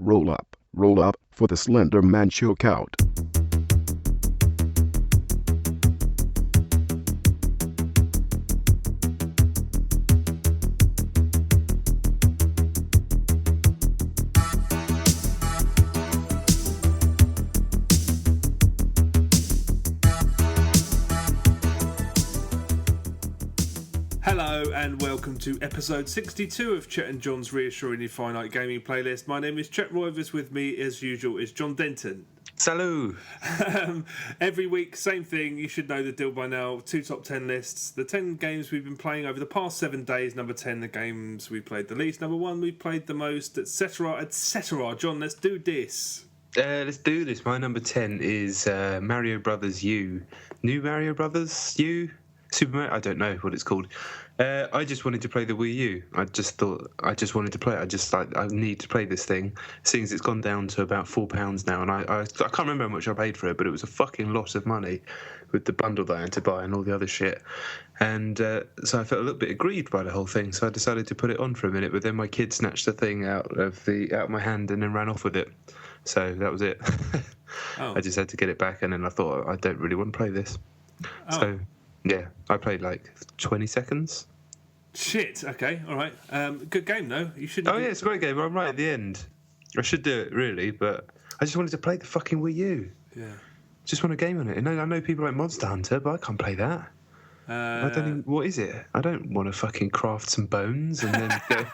Roll up for the Slenderman chokeout. Hello and welcome to episode 62 of Chet and John's Reassuring You Finite Gaming Playlist. My name is Chet Roivers. With me, as usual, is John Denton. Salut! Every week, same thing. You should know the deal by now. 2 top 10 lists. The 10 games we've been playing over the past 7 days. Number 10, the games we played the least. Number 1, we played the most, etc., etc. John, let's do this. Let's do this. My number 10 is Mario Brothers U. New Mario Brothers U? Super Mario? I don't know what it's called. I just wanted to play the Wii U. I just thought I just wanted to play it. I need to play this thing, seeing as it's gone down to about £4 now, and I can't remember how much I paid for it, but it was a fucking lot of money with the bundle that I had to buy and all the other shit. And so I felt a little bit aggrieved by the whole thing. So I decided to put it on for a minute, but then my kid snatched the thing out of my hand and then ran off with it. So that was it. Oh. I just had to get it back, and then I thought I don't really want to play this. Oh. So. Yeah, I played like 20 seconds. Shit, okay, alright. Good game, though. You should. Oh, yeah, it's a great game. I'm right at the end. I should do it, really, but I just wanted to play the fucking Wii U. Yeah. Just want a game on it. And I know people like Monster Hunter, but I can't play that. I don't even, what is it? I don't want to fucking craft some bones and then go.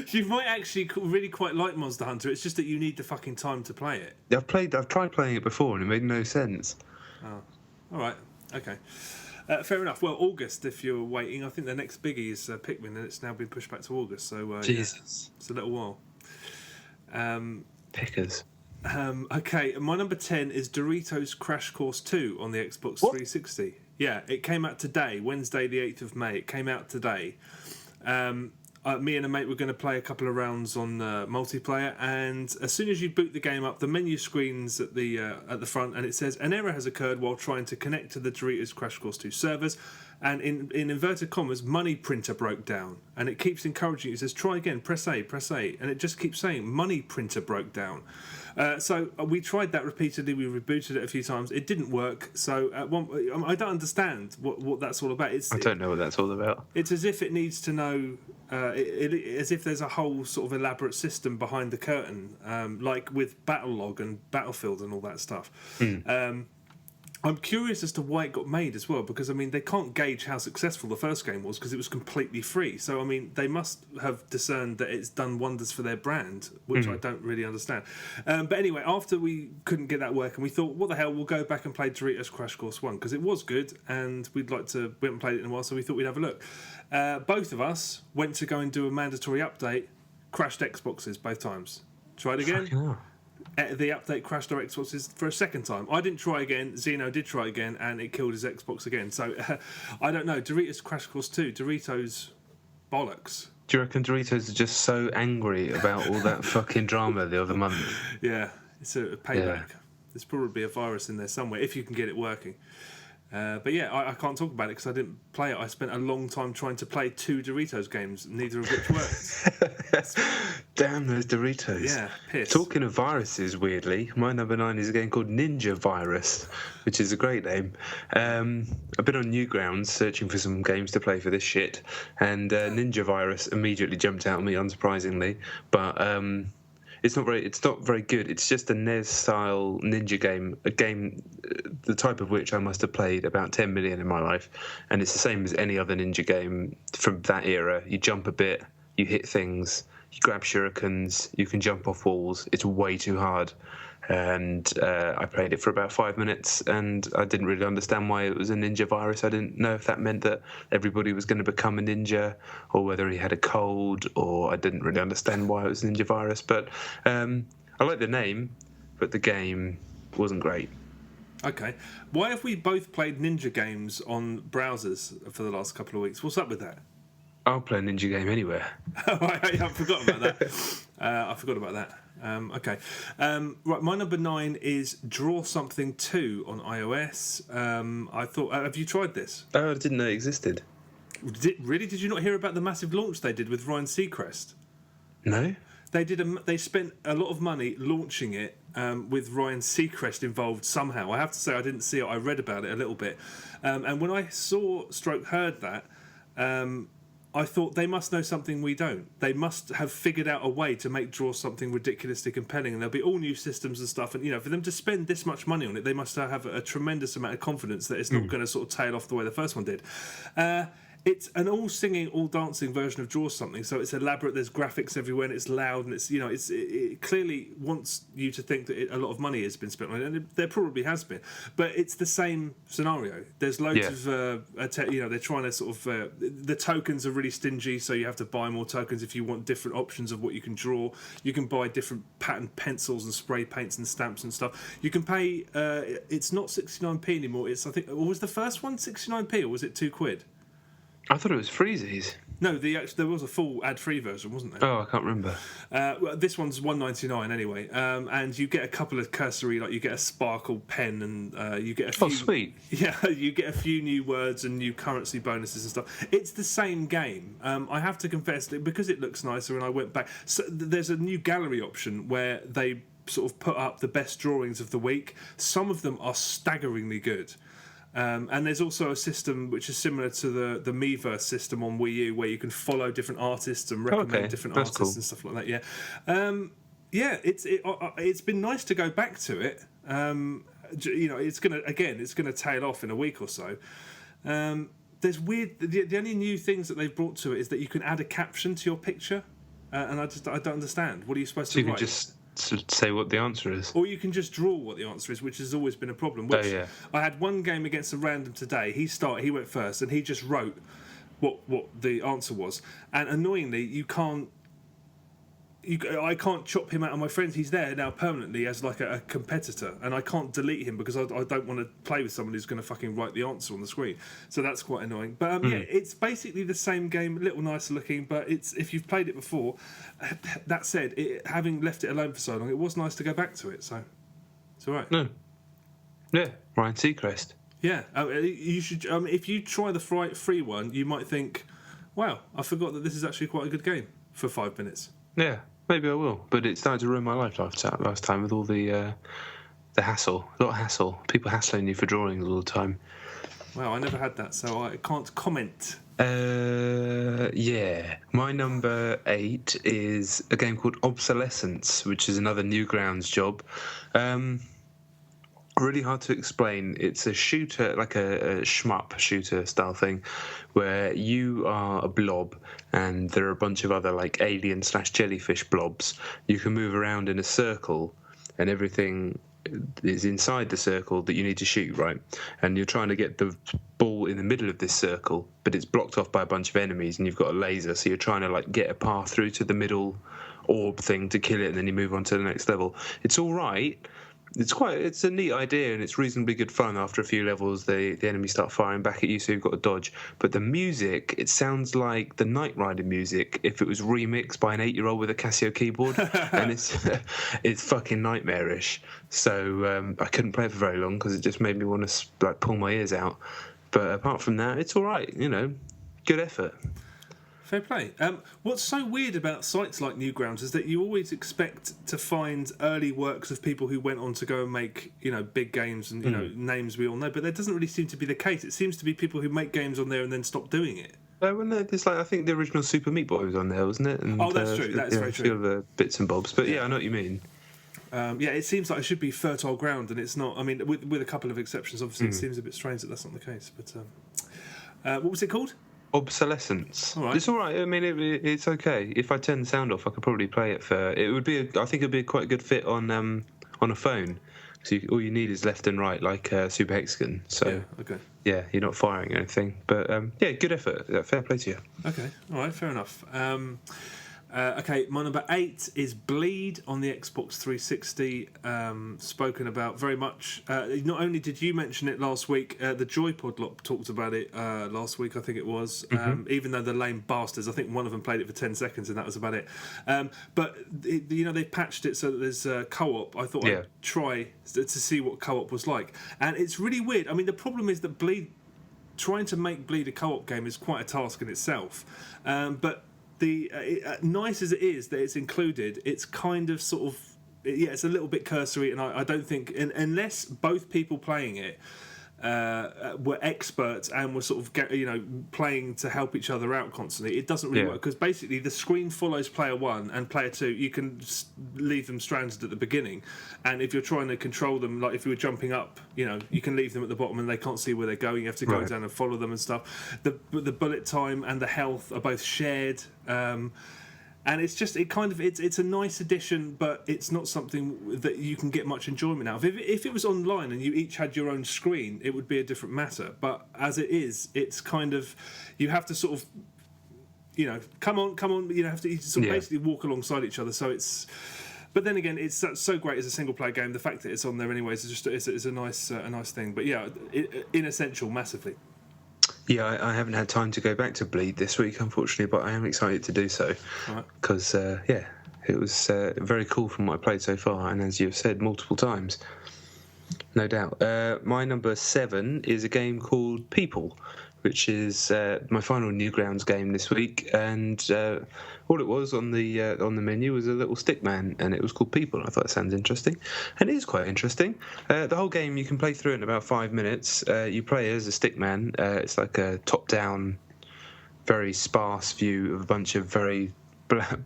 You might actually really quite like Monster Hunter. It's just that you need the fucking time to play it. I've tried playing it before and it made no sense. Oh, alright, okay. Fair enough. Well, August, if you're waiting, I think the next biggie is Pikmin, and it's now been pushed back to August. So Jesus, yeah, it's a little while. Pickers. Okay, my number 10 is Doritos Crash Course 2 on the Xbox What? 360. Yeah, it came out today, Wednesday the 8th of May. It came out today. Me and a mate were going to play a couple of rounds on multiplayer, and as soon as you boot the game up, the menu screens at the front, and it says an error has occurred while trying to connect to the Doritos Crash Course 2 servers, and in inverted commas, money printer broke down, and it keeps encouraging you. It says try again, press A, and it just keeps saying money printer broke down. So we tried that repeatedly. We rebooted it a few times. It didn't work. So I don't understand what that's all about. I don't know what that's all about. It's as if it needs to know, as if there's a whole sort of elaborate system behind the curtain, like with Battlelog and Battlefield and all that stuff. I'm curious as to why it got made as well, because, I mean, they can't gauge how successful the first game was because it was completely free. So, I mean, they must have discerned that it's done wonders for their brand, which I don't really understand. But anyway, after we couldn't get that working, we thought, what the hell, we'll go back and play Doritos Crash Course 1, because it was good, and we haven't played it in a while, so we thought we'd have a look. Both of us went to go and do a mandatory update, crashed Xboxes both times. Tried again. Fucking hell. The update crashed our Xboxes for a second time. I didn't try again. Zeno did try again, and it killed his Xbox again. So I don't know. Doritos Crash Course 2. Doritos bollocks. Do you reckon Doritos are just so angry about all that fucking drama the other month? Yeah, it's a payback. Yeah. There's probably a virus in there somewhere if you can get it working. But yeah, I can't talk about it because I didn't play it. I spent a long time trying to play 2 Doritos games, neither of which worked. Damn those Doritos. Yeah, piss. Talking of viruses, weirdly, my number 9 is a game called Ninja Virus, which is a great name. I've been on Newgrounds searching for some games to play for this shit, and Ninja Virus immediately jumped out at me, unsurprisingly. But it's not very good. It's just a NES-style ninja game, a game the type of which I must have played about 10 million in my life, and it's the same as any other ninja game from that era. You jump a bit, you hit things, you grab shurikens, you can jump off walls. It's way too hard. And I played it for about 5 minutes, and I didn't really understand why it was a ninja virus. I didn't know if that meant that everybody was going to become a ninja, or whether he had a cold, or I didn't really understand why it was a ninja virus. But I like the name, but the game wasn't great. Okay. Why have we both played ninja games on browsers for the last couple of weeks? What's up with that? I'll play a ninja game anywhere. I forgot about that. Okay. Right, my number 9 is Draw Something 2 on iOS. I thought, have you tried this? Oh, I didn't know it existed. Did you not hear about the massive launch they did with Ryan Seacrest? No. They spent a lot of money launching it with Ryan Seacrest involved somehow. I have to say I didn't see it. I read about it a little bit, and when I heard that. I thought they must know something we don't. They must have figured out a way to make Draw something ridiculously compelling, and there'll be all new systems and stuff. And for them to spend this much money on it, they must have a tremendous amount of confidence that it's not going to sort of tail off the way the first one did. It's an all singing, all dancing version of Draw something, so it's elaborate. There's graphics everywhere, and it's loud, and it clearly wants you to think that a lot of money has been spent on it, and there probably has been. But it's the same scenario. There's loads of they're trying to sort of the tokens are really stingy, so you have to buy more tokens if you want different options of what you can draw. You can buy different patterned pencils and spray paints and stamps and stuff. You can pay. It's not 69p anymore. It's or was the first one 69p or was it £2? I thought it was freezies. No, there was a full ad-free version, wasn't there? Oh, I can't remember. Well, this one's $1.99 anyway, and you get a couple of cursory, like you get a sparkle pen, and you get a few. Oh, sweet! Yeah, you get a few new words and new currency bonuses and stuff. It's the same game. I have to confess that because it looks nicer, and I went back. So there's a new gallery option where they sort of put up the best drawings of the week. Some of them are staggeringly good. And there's also a system which is similar to the Miiverse system on Wii U, where you can follow different artists and recommend different artists and stuff like that. Yeah, it's been nice to go back to it. It's gonna tail off in a week or so. There's weird. The only new things that they've brought to it is that you can add a caption to your picture, and I don't understand. What are you supposed to write? You can just say what the answer is, or you can just draw what the answer is, which has always been a problem. I had one game against a random today. He went first, and he just wrote what the answer was. And annoyingly, I can't chop him out of my friends. He's there now permanently as like a competitor, and I can't delete him because I don't want to play with someone who's going to fucking write the answer on the screen. So that's quite annoying. But it's basically the same game, a little nicer looking. But if you've played it before, that said, having left it alone for so long, it was nice to go back to it. So it's all right. No, yeah, Ryan Seacrest. Yeah, you should. If you try the free one, you might think, "Wow, I forgot that this is actually quite a good game for 5 minutes." Yeah, maybe I will. But it started to ruin my life last time with all the hassle. A lot of hassle. People hassling you for drawings all the time. Well, I never had that, so I can't comment. Yeah. My number 8 is a game called Obsolescence, which is another Newgrounds job. Really hard to explain. It's a shooter, like a shmup shooter style thing, where you are a blob and there are a bunch of other like alien/jellyfish blobs. You can move around in a circle, and everything is inside the circle that you need to shoot, right? And you're trying to get the ball in the middle of this circle, but it's blocked off by a bunch of enemies, and you've got a laser, so you're trying to like get a path through to the middle orb thing to kill it, and then you move on to the next level. It's all right. It's a neat idea, and it's reasonably good fun. After a few levels, the enemies start firing back at you, so you've got to dodge. But the music, it sounds like the Knight Rider music if it was remixed by an 8-year-old with a Casio keyboard, and it's fucking nightmarish. So I couldn't play it for very long because it just made me want to like pull my ears out. But apart from that, it's all right. Good effort. Fair play. What's so weird about sites like Newgrounds is that you always expect to find early works of people who went on to go and make, big games and, names we all know, but that doesn't really seem to be the case. It seems to be people who make games on there and then stop doing it. It's like, I think the original Super Meat Boy was on there, wasn't it? And, that's true. That's very true. A few other bits and bobs. But yeah, I know what you mean. It seems like it should be fertile ground, and it's not. I mean, with a couple of exceptions, obviously, it seems a bit strange that that's not the case. But what was it called? Obsolescence. All right. It's all right. I mean, it's okay. If I turn the sound off, I could probably play it for. It would be. I think it'd be quite a good fit on a phone. So all you need is left and right, like Super Hexagon. So yeah, okay. Yeah, you're not firing anything, but good effort. Fair play to you. Okay, all right, fair enough. Okay, my number 8 is Bleed on the Xbox 360. Spoken about very much. Not only did you mention it last week, the Joypod lot talked about it last week, I think it was. Even though they're lame bastards, I think one of them played it for 10 seconds and that was about it. But they've patched it so that there's co-op. I thought I'd try to see what co-op was like, and it's really weird. I mean, the problem is that trying to make Bleed a co-op game is quite a task in itself. But nice as it is that it's included, it's kind of sort of it's a little bit cursory, and I don't think unless both people playing it were experts and were sort of playing to help each other out constantly, it doesn't really work, because basically the screen follows player 1 and player 2. You can leave them stranded at the beginning, and if you're trying to control them, like if you were jumping up, you can leave them at the bottom and they can't see where they're going. You have to go down and follow them and stuff. The bullet time and the health are both shared. And it's just it's a nice addition, but it's not something that you can get much enjoyment out of. If it was online and you each had your own screen, it would be a different matter. But as it is, it's kind of, you have to sort of, come on, you have to sort of basically walk alongside each other. So it's, but then again, it's so great as a single player game. The fact that it's on there anyways is a nice thing. But yeah, inessential massively. Yeah, I haven't had time to go back to Bleed this week, unfortunately, but I am excited to do so because, it was very cool from what I played so far, and as you've said multiple times, no doubt. My number 7 is a game called People, which is my final Newgrounds game this week, and all it was on the menu was a little stick man, and it was called People. I thought that sounds interesting, and it is quite interesting. The whole game you can play through in about 5 minutes. You play as a stick man. It's like a top-down, very sparse view of a bunch of very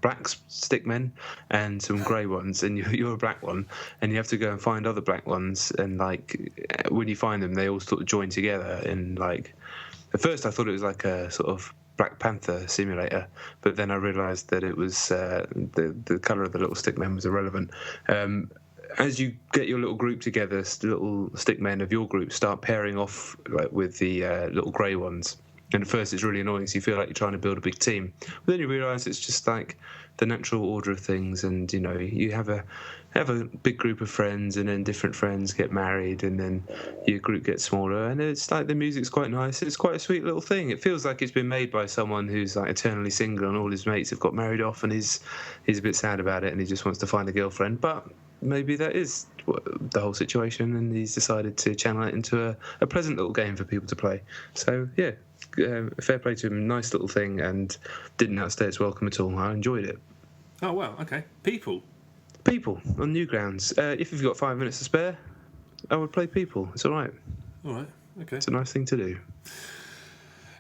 black stick men and some grey ones, and you're a black one, and you have to go and find other black ones, and when you find them, they all sort of join together in At first, I thought it was like a sort of Black Panther simulator, but then I realised that it was the colour of the little stickmen was irrelevant. As you get your little group together, little stickmen of your group start pairing off with the little grey ones. And at first, it's really annoying, so you feel like you're trying to build a big team. But then you realise it's just like the natural order of things, and you have a big group of friends, and then different friends get married, and then your group gets smaller, and it's like the music's quite nice. It's quite a sweet little thing. It feels like it's been made by someone who's like eternally single, and all his mates have got married off, and he's a bit sad about it, and he just wants to find a girlfriend. But maybe that is the whole situation, and he's decided to channel it into a pleasant little game for people to play. So yeah, fair play to him. Nice little thing, and didn't outstay its welcome at all. I enjoyed it. Oh wow, okay. People on Newgrounds. If you've got 5 minutes to spare, I would play People. It's all right. All right, okay. It's a nice thing to do.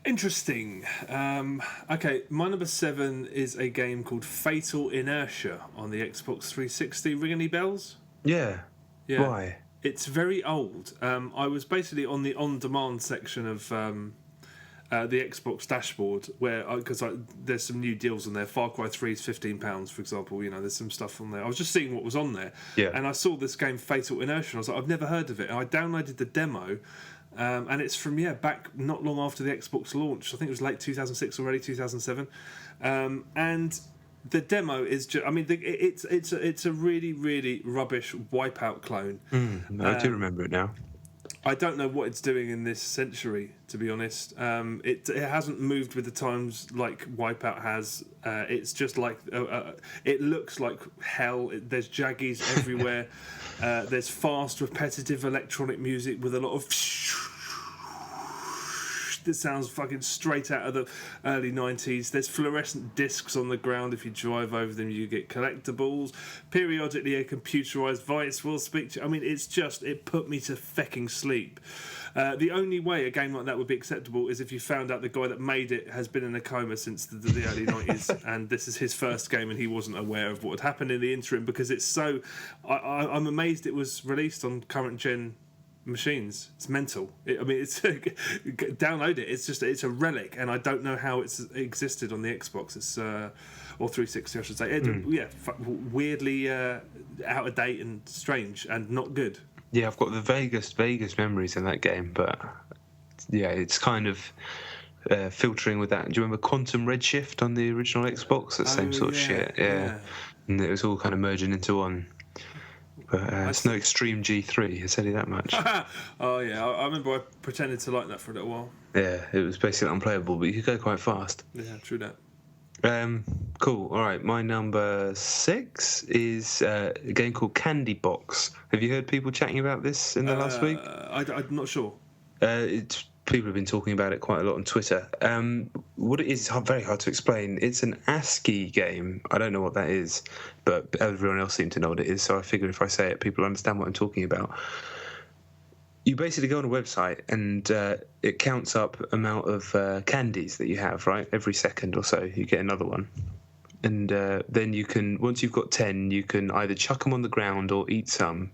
Interesting. Okay, my number 7 is a game called Fatal Inertia on the Xbox 360. Ring any bells? Yeah. Why? It's very old. I was basically on the on-demand section of the Xbox dashboard, where because there's some new deals on there. Far Cry 3 is £15, for example. There's some stuff on there. I was just seeing what was on there, and I saw this game Fatal Inertia, and I was like, I've never heard of it. And I downloaded the demo, and it's from back not long after the Xbox launch. I think it was late 2006 already, 2007, and the demo is just, it's a really, really rubbish Wipeout clone. I do remember it now. I don't know what it's doing in this century, to be honest. It hasn't moved with the times like Wipeout has. It's just like it looks like hell. There's jaggies everywhere. There's fast, repetitive electronic music with a lot of that sounds fucking straight out of the early 90s. There's fluorescent discs on the ground. If you drive over them, you get collectibles. Periodically, a computerized voice will speak to you. It put me to fecking sleep. The only way a game like that would be acceptable is if you found out the guy that made it has been in a coma since the early 90s, and this is his first game, and he wasn't aware of what had happened in the interim, because it's so... I'm amazed it was released on current-gen machines. It's mental. It's download it. It's a relic, and I don't know how it's existed on the Xbox. It's or 360, I should say. Weirdly out of date and strange and not good. Yeah, I've got the vaguest memories in that game, but yeah, it's kind of filtering with that. Do you remember Quantum Redshift on the original Xbox? That same sort of shit. Yeah, and it was all kind of merging into one. But it's no Extreme G3, I tell you that much. Oh yeah, I remember I pretended to like that for a little while. Yeah, it was basically unplayable, but you could go quite fast. Yeah, true that. Cool. All right, my number 6 is a game called Candy Box. Have you heard people chatting about this in the last week? I'm not sure. It's people have been talking about it quite a lot on Twitter. What it is very hard to explain. It's an ASCII game. I don't know what that is, but everyone else seems to know what it is, so I figured if I say it, people understand what I'm talking about. You basically go on a website and it counts up amount of candies that you have, right? Every second or so, you get another one. And then you can, once you've got 10, you can either chuck them on the ground or eat some.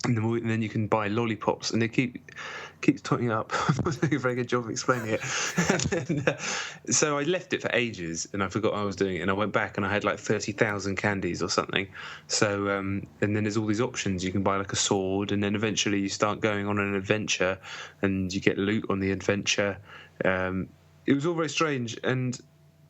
And then you can buy lollipops, and they keeps totting up. I'm not doing a very good job of explaining it. So I left it for ages, and I forgot I was doing it, and I went back, and I had like 30,000 candies or something. So, and then there's all these options. You can buy like a sword, and then eventually you start going on an adventure, and you get loot on the adventure. It was all very strange, and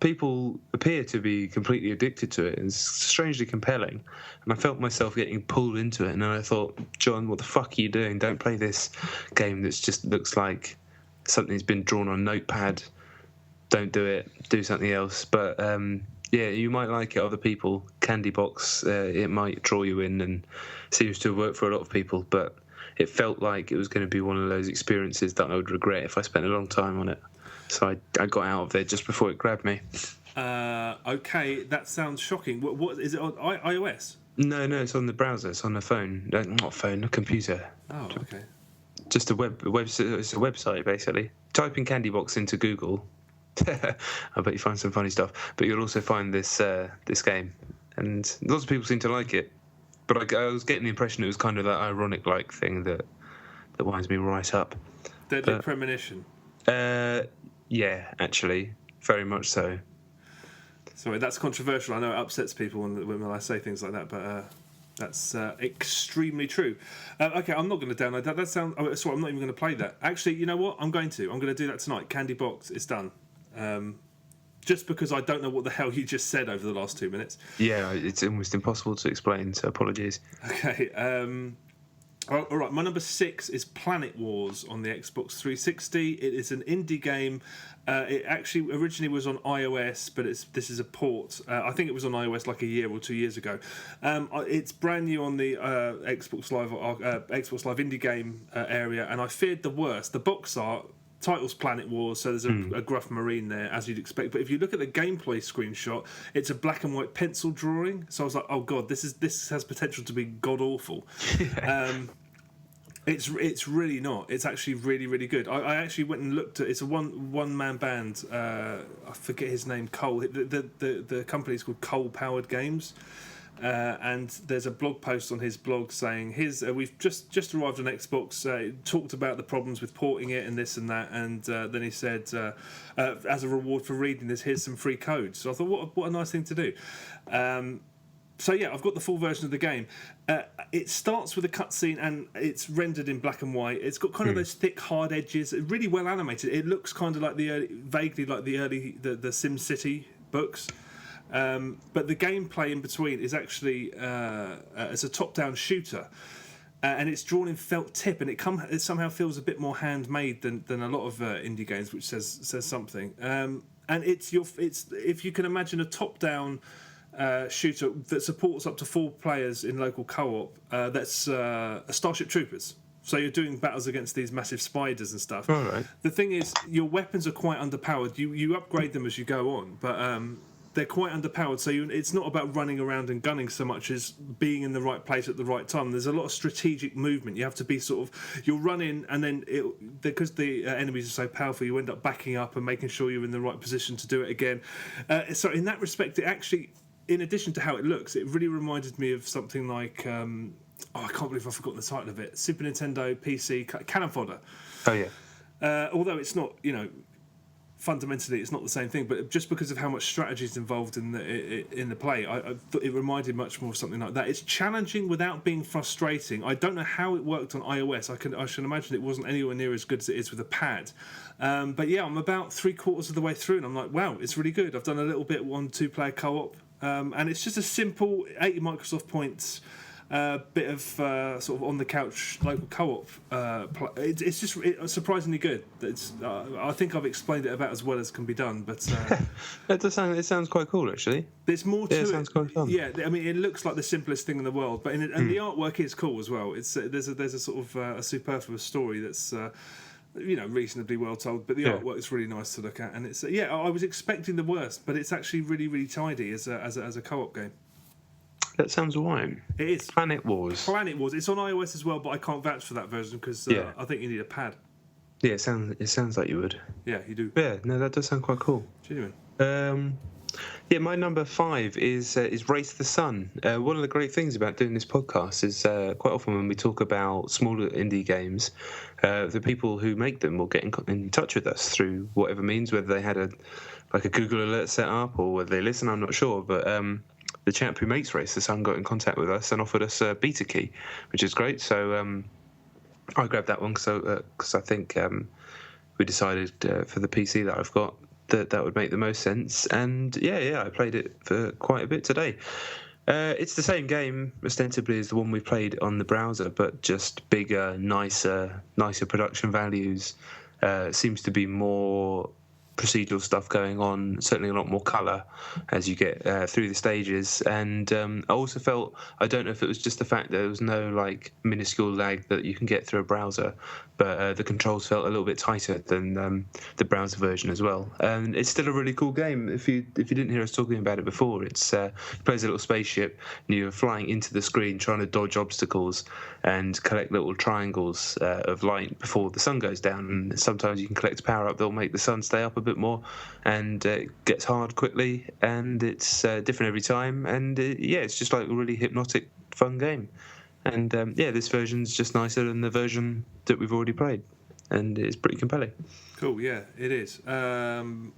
people appear to be completely addicted to it. It's strangely compelling, and I felt myself getting pulled into it. And then I thought, John, what the fuck are you doing? Don't play this game that just looks like something's been drawn on a notepad. Don't do it. Do something else. But yeah, you might like it. Other people, Candy Box, it might draw you in, and seems to have worked for a lot of people. But it felt like it was going to be one of those experiences that I would regret if I spent a long time on it. So I got out of there just before it grabbed me. Okay, that sounds shocking. What is it on iOS? No, it's on the browser. It's on the phone. Not phone, a computer. Oh, okay. Just a web. It's a website basically. Type in Candy Box into Google. I bet you find some funny stuff. But you'll also find this game, and lots of people seem to like it. But I was getting the impression it was kind of that ironic-like thing that winds me right up. Deadly Premonition. Yeah, actually, very much so. Sorry, that's controversial. I know it upsets people when I say things like that, but that's extremely true. Okay, I'm not going to download that. That sounds. Oh, sorry, I'm not even going to play that. Actually, you know what? I'm going to do that tonight. Candy Box is done. Just because I don't know what the hell you just said over the last 2 minutes. Yeah, it's almost impossible to explain. So apologies. Okay. All right, my number 6 is Planet Wars on the Xbox 360. It is an indie game. It actually originally was on iOS, but this is a port. I think it was on iOS like a year or 2 years ago. It's brand new on the Xbox Live indie game area, and I feared the worst. The box art title's Planet Wars, so there's a gruff marine there, as you'd expect. But if you look at the gameplay screenshot, it's a black and white pencil drawing. So I was like, oh god, this has potential to be god awful. It's really not. It's actually really, really good. I actually went and looked at. It's a one man band. I forget his name. Cole. The company is called Cole Powered Games. And there's a blog post on his blog saying we've just arrived on Xbox, talked about the problems with porting it and this and that, and then he said as a reward for reading this, here's some free code. So I thought what a nice thing to do. So yeah, I've got the full version of the game. It starts with a cutscene and it's rendered in black and white. It's got kind of those thick, hard edges. Really well animated. It looks kind of like vaguely like the SimCity books. But the gameplay in between is actually it's a top-down shooter, and it's drawn in felt tip, and it somehow feels a bit more handmade than a lot of indie games, which says something. And it's if you can imagine a top-down shooter that supports up to 4 players in local co-op. That's a Starship Troopers. So you're doing battles against these massive spiders and stuff. All right. The thing is, your weapons are quite underpowered. You upgrade them as you go on, but they're quite underpowered. So it's not about running around and gunning so much as being in the right place at the right time. There's a lot of strategic movement. You have to be you'll run in, and then because the enemies are so powerful, you end up backing up and making sure you're in the right position to do it again. So in that respect, it actually, in addition to how it looks, it really reminded me of something like I can't believe I've forgotten the title of it. Super Nintendo, PC, Cannon Fodder. Oh yeah. Although it's not, fundamentally it's not the same thing, but just because of how much strategy is involved in the play, I thought it reminded much more of something like that. It's challenging without being frustrating. I don't know how it worked on iOS. I should imagine it wasn't anywhere near as good as it is with a pad. But yeah, I'm about 3/4 of the way through, and I'm like, wow, it's really good. I've done a little bit 1-2 player co-op, and it's just a simple 80 Microsoft points. Bit of sort of on the couch local co-op. It's just surprisingly good. I think I've explained it about as well as can be done. But it sounds quite cool actually. There's more to it. It sounds quite fun. Yeah, I mean, it looks like the simplest thing in the world, but and the artwork is cool as well. There's a sort of a superfluous story that's reasonably well told, but the artwork is really nice to look at, and it's I was expecting the worst, but it's actually really, really tidy as a co-op game. That sounds right. It is Planet Wars. It's on iOS as well, but I can't vouch for that version because I think you need a pad. Yeah, it sounds like you would. Yeah, you do. Yeah, no, that does sound quite cool. Genuine. My number 5 is Race the Sun. One of the great things about doing this podcast is quite often when we talk about smaller indie games, the people who make them will get in touch with us through whatever means, whether they had a Google alert set up or whether they listen, I'm not sure, but the chap who makes Race the Sun got in contact with us and offered us a beta key, which is great. So I grabbed that one because I think we decided for the PC that I've got that would make the most sense. And I played it for quite a bit today. It's the same game ostensibly as the one we played on the browser, but just bigger, nicer production values. Seems to be more procedural stuff going on, certainly a lot more colour as you get through the stages. And I also felt, I don't know if it was just the fact that there was no minuscule lag that you can get through a browser, but the controls felt a little bit tighter than the browser version as well. And it's still a really cool game. If you didn't hear us talking about it before, it's you play as a little spaceship and you're flying into the screen trying to dodge obstacles and collect little triangles of light before the sun goes down. And sometimes you can collect a power up that'll make the sun stay up a bit more, and it gets hard quickly, and it's different every time. And it's just like a really hypnotic, fun game. And this version's just nicer than the version that we've already played, and it's pretty compelling. Cool, yeah, it is. Do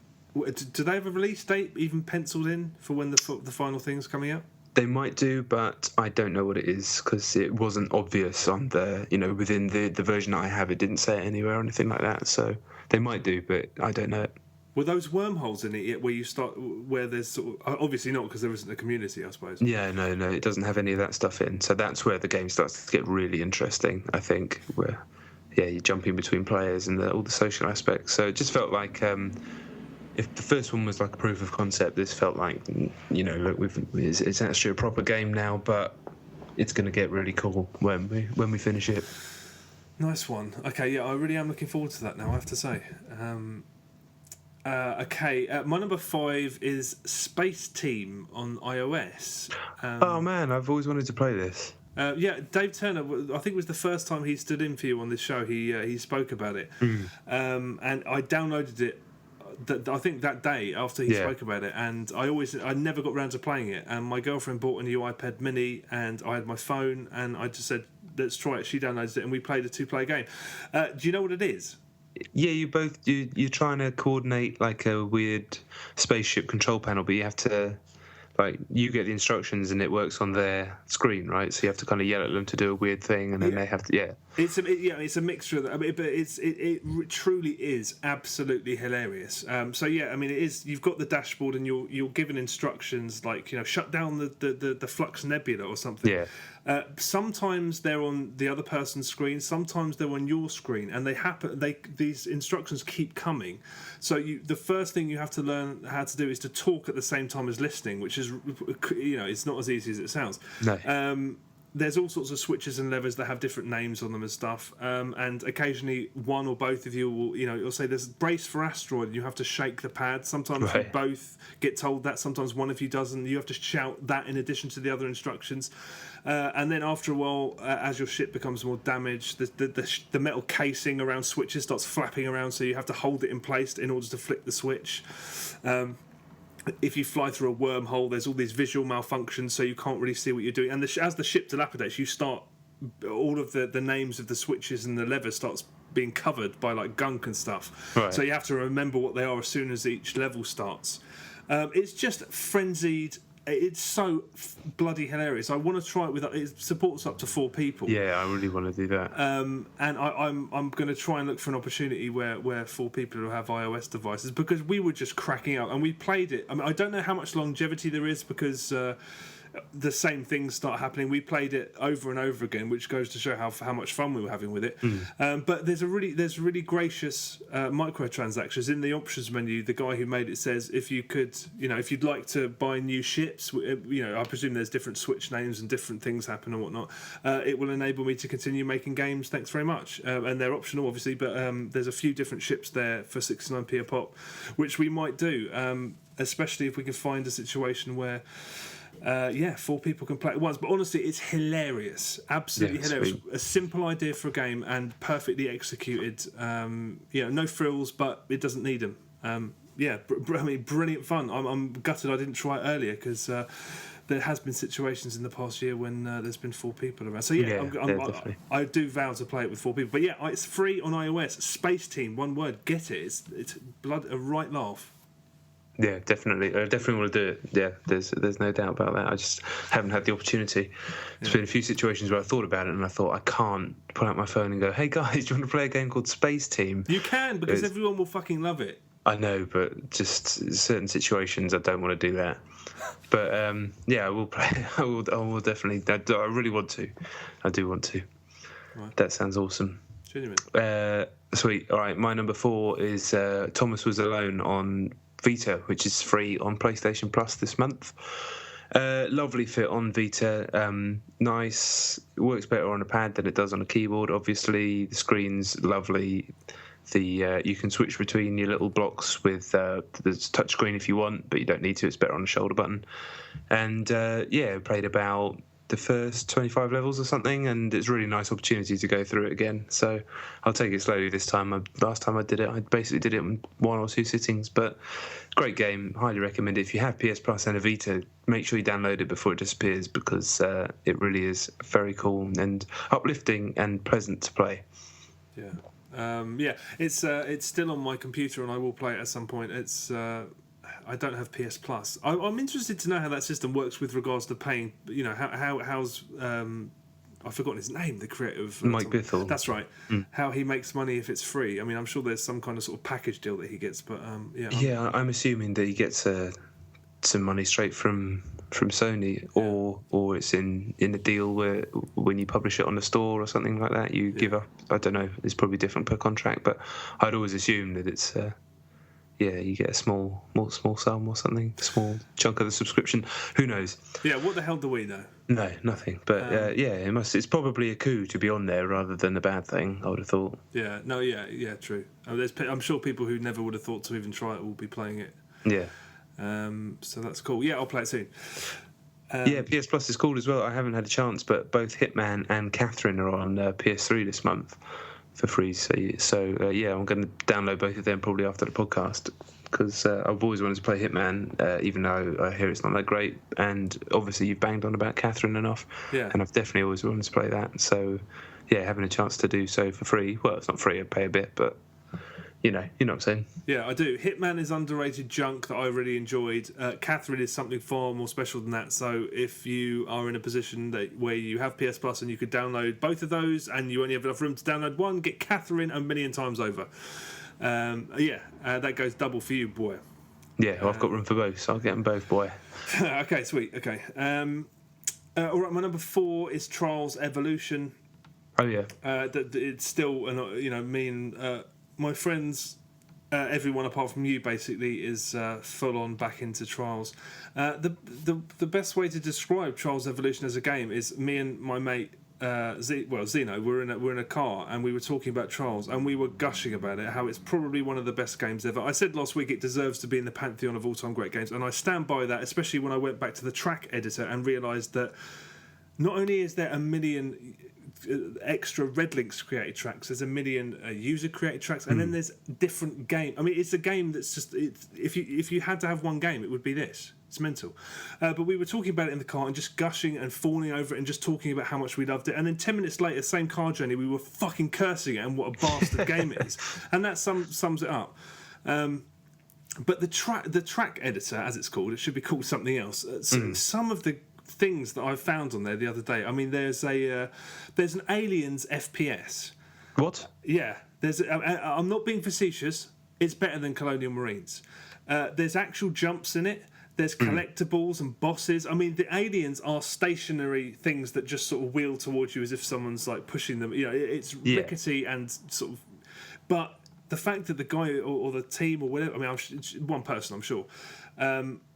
they have a release date even penciled in for when the final thing's coming out? They might do, but I don't know what it is because it wasn't obvious on the within the version that I have. It didn't say it anywhere or anything like that. So they might do, but I don't know it. Were those wormholes in it yet where you start, where there's sort of, obviously not because there isn't a community, I suppose? Yeah, no, it doesn't have any of that stuff in. So that's where the game starts to get really interesting, I think, where, you're jumping between players and all the social aspects. So it just felt like if the first one was like a proof of concept, this felt like, look, it's actually a proper game now, but it's going to get really cool when we finish it. Nice one. Okay, yeah, I really am looking forward to that now, I have to say. My number 5 is Spaceteam on iOS. Oh man, I've always wanted to play this. Dave Turner, I think it was the first time he stood in for you on this show. He spoke about it, and I downloaded it. I think that day after he spoke about it, and I never got around to playing it. And my girlfriend bought a new iPad Mini, and I had my phone, and I just said, "Let's try it." She downloaded it, and we played a 2-player game. Do you know what it is? Yeah, you're trying to coordinate like a weird spaceship control panel, but you have to you get the instructions and it works on their screen, right? So you have to kind of yell at them to do a weird thing, and then they have to. It's a mixture of that, but it truly is absolutely hilarious. It is. You've got the dashboard and you're given instructions like shut down the Flux Nebula or something. Yeah. Sometimes they're on the other person's screen, sometimes they're on your screen, and these instructions keep coming. So the first thing you have to learn how to do is to talk at the same time as listening, which is it's not as easy as it sounds. No. There's all sorts of switches and levers that have different names on them and stuff, and occasionally one or both of you will, you'll say there's brace for asteroid, and you have to shake the pad. Sometimes you both get told that, sometimes one of you doesn't. You have to shout that in addition to the other instructions. And then after a while, as your ship becomes more damaged, the metal casing around switches starts flapping around, so you have to hold it in place in order to flick the switch. If you fly through a wormhole, there's all these visual malfunctions, so you can't really see what you're doing. And as the ship dilapidates, you start all of the names of the switches and the levers starts being covered by gunk and stuff. Right. So you have to remember what they are as soon as each level starts. It's just frenzied. It's so bloody hilarious. I want to try it it supports up to 4 people. Yeah, I really want to do that. And I'm going to try and look for an opportunity where 4 people will have iOS devices, because we were just cracking up and we played it. I mean, I don't know how much longevity there is because the same things start happening. We played it over and over again, which goes to show how much fun we were having with it. But there's really gracious microtransactions in the options menu. The guy who made it says if you'd like to buy new ships, I presume there's different Switch names and different things happen and whatnot. It will enable me to continue making games. Thanks very much. And they're optional, obviously, but there's a few different ships there for 69p a pop, which we might do, especially if we can find a situation where 4 people can play it at once. But honestly, it's hilarious, absolutely hilarious. Sweet. A simple idea for a game and perfectly executed. No frills, but it doesn't need them. Brilliant fun. I'm gutted I didn't try it earlier because there has been situations in the past year when there's been 4 people around. So I do vow to play it with 4 people. But yeah, it's free on iOS. Spaceteam, one word, get it. It's a right laugh. Yeah, definitely. I definitely want to do it. Yeah, there's no doubt about that. I just haven't had the opportunity. There's been a few situations where I thought about it and I thought I can't pull out my phone and go, "Hey guys, do you want to play a game called Spaceteam?" You can, because everyone will fucking love it. I know, but just certain situations I don't want to do that. But I will play. I will definitely. I really want to. I do want to. Right. That sounds awesome. Genuine. Sweet. All right, my number 4 is Thomas Was Alone on Vita, which is free on PlayStation Plus this month. Lovely fit on Vita. Nice. It works better on a pad than it does on a keyboard. Obviously, the screen's lovely. You can switch between your little blocks with the touchscreen if you want, but you don't need to. It's better on the shoulder button. And played about the first 25 levels or something, and it's a really nice opportunity to go through it again. So I'll take it slowly this time. Last time I did it, I basically did it in 1 or 2 sittings. But great game, highly recommend it. If you have PS Plus and a Vita, make sure you download it before it disappears, because it really is very cool and uplifting and pleasant to play. Yeah. It's still on my computer and I will play it at some point. I don't have PS Plus. I'm interested to know how that system works with regards to paying. How's I've forgotten his name, the creator of Mike Bithell. That's right. How he makes money if it's free. I mean, I'm sure there's some kind of sort of package deal that he gets, but I'm assuming that he gets some money straight from Sony, or it's in a deal where when you publish it on the store or something like that, you give up. I don't know. It's probably different per contract, but I'd always assume that it's you get a small sum or something, small chunk of the subscription. Who knows? Yeah, what the hell do we know? No, nothing. But it must. It's probably a coup to be on there rather than a bad thing, I would have thought. Yeah. No. Yeah. True. I'm sure people who never would have thought to even try it will be playing it. Yeah. So that's cool. Yeah, I'll play it soon. PS Plus is cool as well. I haven't had a chance, but both Hitman and Catherine are on PS3 this month for free. So I'm going to download both of them probably after the podcast, because I've always wanted to play Hitman, even though I hear it's not that great. And obviously you've banged on about Catherine enough, and I've definitely always wanted to play that. So having a chance to do so for free. Well, it's not free, I pay a bit, but you know what I'm saying. Yeah, I do. Hitman is underrated junk that I really enjoyed. Catherine is something far more special than that. So if you are in a position where you have PS Plus and you could download both of those, and you only have enough room to download one, get Catherine a million times over. That goes double for you, boy. Yeah, I've got room for both, so I'll get them both, boy. Okay, sweet. Okay. All right, my number 4 is Trials Evolution. Oh yeah. It's still, me and my friends, everyone apart from you basically is full on back into Trials. The best way to describe Trials Evolution as a game is me and my mate Zeno. We're in a car and we were talking about Trials and we were gushing about it, how it's probably one of the best games ever. I said last week it deserves to be in the pantheon of all-time great games, and I stand by that, especially when I went back to the track editor and realised that not only is there a million extra red links created tracks, there's a million user created tracks, and then there's different game. I mean, it's a game that's just if you had to have one game, it would be this. It's mental. But we were talking about it in the car and just gushing and fawning over it and just talking about how much we loved it, and then 10 minutes later, same car journey, we were fucking cursing it and what a bastard game it is, and that sums it up. But the track editor, as it's called, it should be called something else. Some of the things that I found on there the other day. I mean, there's an Aliens FPS. What? Yeah, I'm not being facetious. It's better than Colonial Marines. There's actual jumps in it. There's collectibles and bosses. I mean, the aliens are stationary things that just sort of wheel towards you as if someone's like pushing them. You know, it's rickety and sort of. But the fact that the guy or the team or whatever, I mean, one person, I'm sure,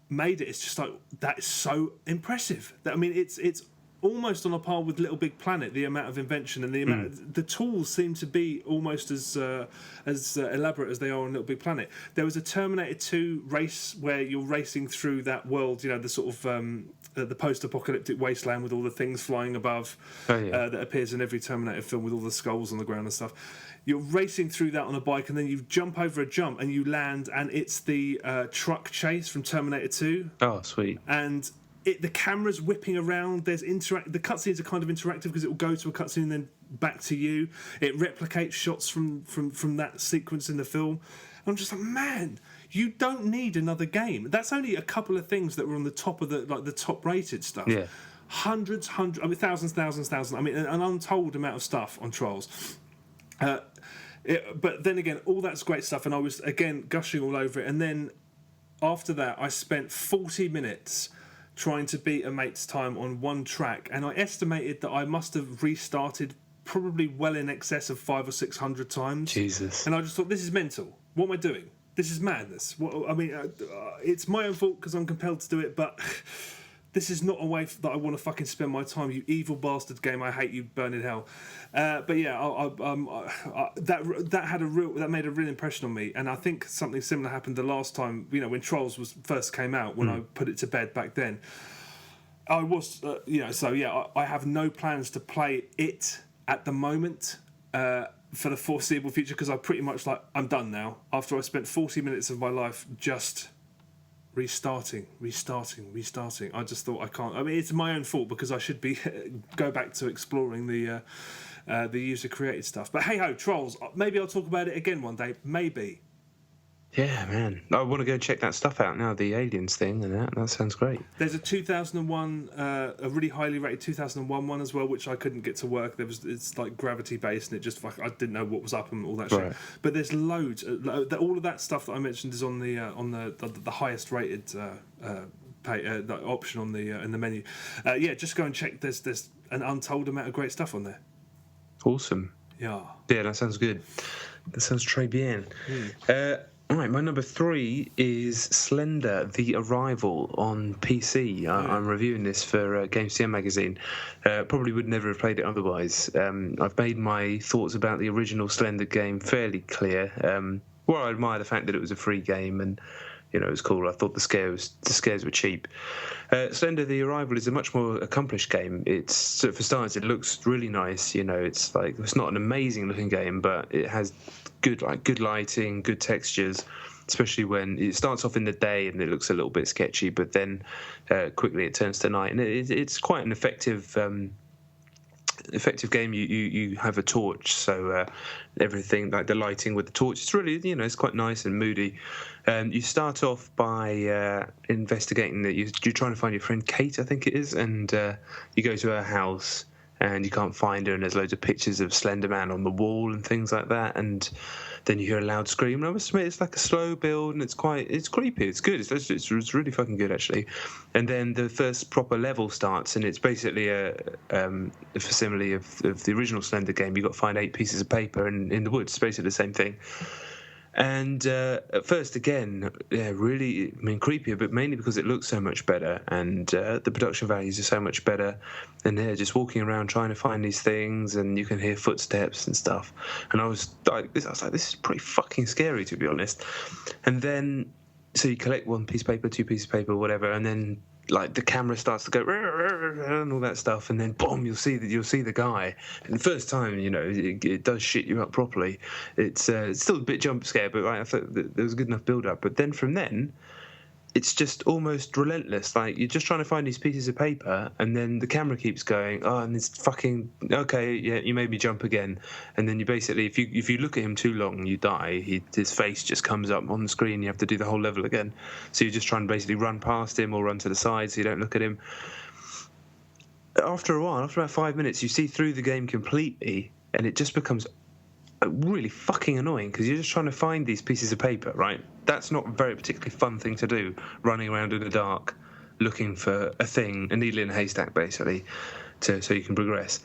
made it. It's just like that is so impressive. I mean, it's almost on a par with Little Big Planet. The amount of invention and the amount, the tools seem to be almost as elaborate as they are on Little Big Planet. There was a Terminator 2 race where you're racing through that world. You know, the sort of the post-apocalyptic wasteland with all the things flying above that appears in every Terminator film with all the skulls on the ground and stuff. You're racing through that on a bike, and then you jump over a jump and you land, and it's the truck chase from Terminator 2. Oh, sweet. And the camera's whipping around. There's the cutscenes are kind of interactive because it will go to a cutscene and then back to you. It replicates shots from that sequence in the film. And I'm just like, man, you don't need another game. That's only a couple of things that were on the top of the top rated stuff. Yeah. Hundreds, I mean, thousands. I mean, an untold amount of stuff on Trials. But then again, all that's great stuff, and I was again gushing all over it. And then after that, I spent 40 minutes trying to beat a mate's time on one track, and I estimated that I must have restarted probably well in excess of 500 or 600 times. Jesus. And I just thought, this is mental. What am I doing? This is madness. I mean, it's my own fault because I'm compelled to do it, but this is not a way that I want to fucking spend my time. You evil bastard game. I hate you. Burn in hell. But yeah, that made a real impression on me, and I think something similar happened the last time. You know, when Trolls first came out, when I put it to bed back then. I was, so yeah, I have no plans to play it at the moment for the foreseeable future because I pretty much I'm done now. After I spent 40 minutes of my life just restarting. I just thought I can't. I mean, it's my own fault because I should be go back to exploring the user created stuff. But hey ho, Trolls. Maybe I'll talk about it again one day. Maybe. Yeah, man. I want to go check that stuff out now. The aliens thing and that sounds great. There's a 2001, a really highly rated 2001 one as well, which I couldn't get to work. It's like gravity based, and it just I didn't know what was up and all that shit. But there's loads. All of that stuff that I mentioned is on the highest rated option on the in the menu. Just go and check. There's an untold amount of great stuff on there. Awesome. Yeah. Yeah, that sounds good. That sounds très bien. All right, my number 3 is Slender, The Arrival on PC. I'm reviewing this for Games TM magazine. Probably would never have played it otherwise. I've made my thoughts about the original Slender game fairly clear. I admire the fact that it was a free game and it was cool. I thought the scares were cheap. Slender: The Arrival is a much more accomplished game. It's for starters, it looks really nice. It's not an amazing looking game, but it has good lighting, good textures. Especially when it starts off in the day and it looks a little bit sketchy, but then quickly it turns to night, and it's quite an effective game. You have a torch, so everything like the lighting with the torch, it's really it's quite nice and moody. You start off by investigating that you're trying to find your friend Kate, I think it is, and you go to her house and you can't find her, and there's loads of pictures of Slenderman on the wall and things like that, and then you hear a loud scream, and I must admit it's like a slow build, and it's creepy. It's good. It's really fucking good, actually. And then the first proper level starts, and it's basically a facsimile of the original Slender game. You've got to find 8 pieces of paper in the woods. It's basically the same thing. And at first, again, really, creepier, but mainly because it looks so much better, and the production values are so much better. And just walking around trying to find these things, and you can hear footsteps and stuff. And I was like, this is pretty fucking scary, to be honest. And then, so you collect 1 piece of paper, 2 pieces of paper, whatever, and then the camera starts to go and all that stuff, and then boom, you'll see the guy. And the first time, it does shit you up properly. It's still a bit jump scare, but I thought there was a good enough build up. But then from then, it's just almost relentless. You're just trying to find these pieces of paper, and then the camera keeps going, and it's fucking okay. Yeah, you made me jump again. And then you basically, if you look at him too long, you die. His face just comes up on the screen. You have to do the whole level again. So you're just trying to basically run past him or run to the side so you don't look at him. After a while, after about 5 minutes, you see through the game completely, and it just becomes really fucking annoying because you're just trying to find these pieces of paper, right? That's not a very particularly fun thing to do, running around in the dark looking for a thing, a needle in a haystack, basically, so you can progress.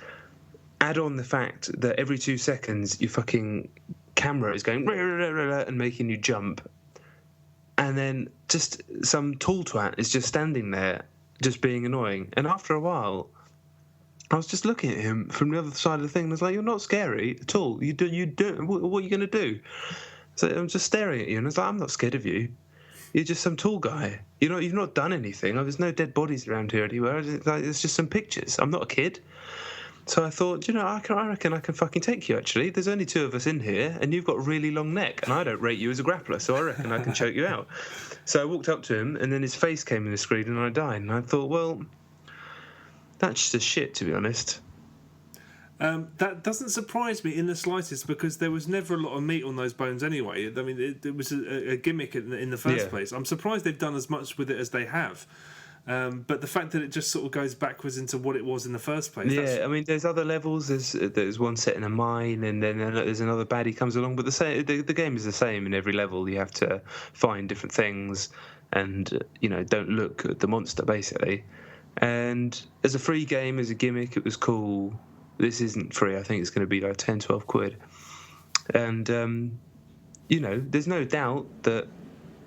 Add on the fact that every 2 seconds your fucking camera is going and making you jump, and then just some tool twat is just standing there just being annoying. And after a while, I was just looking at him from the other side of the thing and I was like, you're not scary at all. You do what are you going to do? So I'm just staring at you and I was like, I'm not scared of you. You're just some tall guy. You've not done anything. There's no dead bodies around here anywhere. It's just some pictures. I'm not a kid. So I thought, I reckon I can fucking take you, actually. There's only 2 of us in here, and you've got a really long neck, and I don't rate you as a grappler, so I reckon I can choke you out. So I walked up to him, and then his face came in the screen, and I died. And I thought, well, that's just shit, to be honest. That doesn't surprise me in the slightest, because there was never a lot of meat on those bones anyway. I mean, it was a gimmick in the first place. I'm surprised they've done as much with it as they have. But the fact that it just sort of goes backwards into what it was in the first place. Yeah, I mean, there's other levels. There's one set in a mine, and then there's another baddie comes along. But the game is the same in every level. You have to find different things, and don't look at the monster basically. And as a free game, as a gimmick, it was cool. This isn't free. I think it's going to be like 10, 12 quid. And there's no doubt that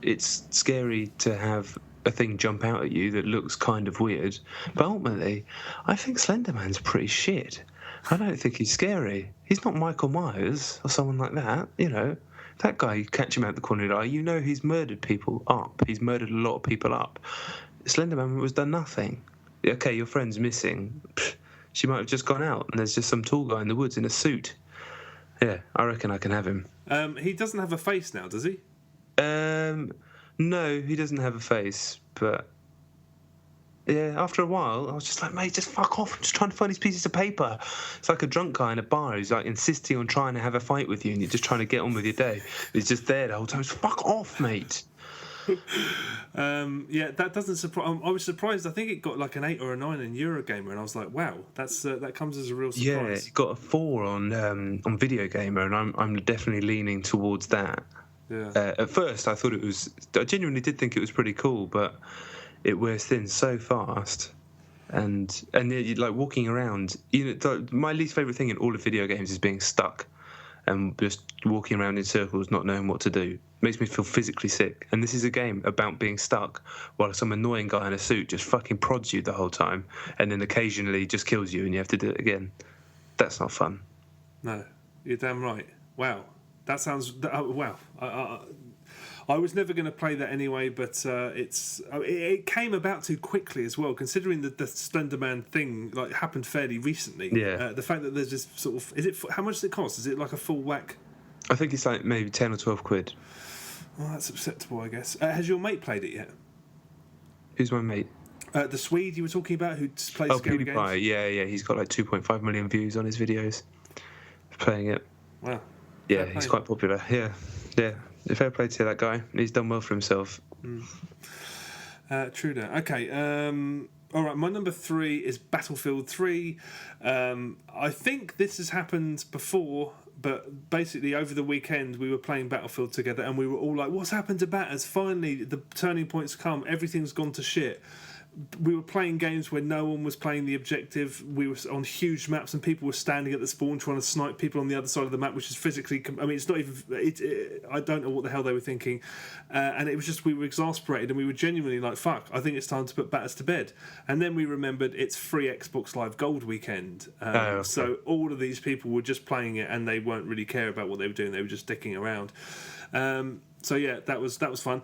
it's scary to have a thing jump out at you that looks kind of weird, but ultimately I think Slenderman's pretty shit. I don't think he's scary. He's not Michael Myers or someone like that. That guy, you catch him out the corner of the eye, he's murdered people up. He's murdered a lot of people up. Slenderman was done nothing. Okay, your friend's missing. She might have just gone out and there's just some tall guy in the woods in a suit. Yeah, I reckon I can have him. He doesn't have a face now, does he? No, he doesn't have a face, but yeah, after a while, I was just like, mate, just fuck off. I'm just trying to find these pieces of paper. It's like a drunk guy in a bar who's like insisting on trying to have a fight with you and you're just trying to get on with your day. He's just there the whole time. Just fuck off, mate. Yeah, that doesn't surprise. I was surprised. I think it got like an 8 or a 9 in Eurogamer, and I was like, wow, that comes as a real surprise. Yeah, it got a 4 on Video Gamer, and I'm definitely leaning towards that. Yeah. At first, I genuinely did think it was pretty cool, but it wears thin so fast, and you're like walking around. My least favourite thing in all of video games is being stuck and just walking around in circles, not knowing what to do. It makes me feel physically sick. And this is a game about being stuck while some annoying guy in a suit just fucking prods you the whole time, and then occasionally just kills you, and you have to do it again. That's not fun. No, you're damn right. Wow. That sounds wow. I was never going to play that anyway, but it came about too quickly as well, considering that the Slenderman thing happened fairly recently. Yeah. The fact that there's just sort of how much does it cost? Is it like a full whack? I think it's like maybe 10 or 12 quid. Well, that's acceptable, I guess. Has your mate played it yet? Who's my mate? The Swede you were talking about, who plays scary games? PewDiePie. Yeah. He's got like 2.5 million views on his videos. Playing it. Wow. Yeah, he's quite popular. Yeah. Fair play to that guy. He's done well for himself. True that. Okay. All right. My number 3 is Battlefield 3. I think this has happened before, but basically over the weekend we were playing Battlefield together, and we were all like, "What's happened to Batters? Finally, the turning point's come. Everything's gone to shit." We were playing games where no one was playing the objective. We were on huge maps and people were standing at the spawn trying to snipe people on the other side of the map, which is physically... it's not even... I don't know what the hell they were thinking. And it was just, we were exasperated and we were genuinely like, fuck, I think it's time to put Batters to bed. And then we remembered it's free Xbox Live Gold weekend. Okay. So all of these people were just playing it and they weren't really care about what they were doing. They were just dicking around. So yeah, that was fun.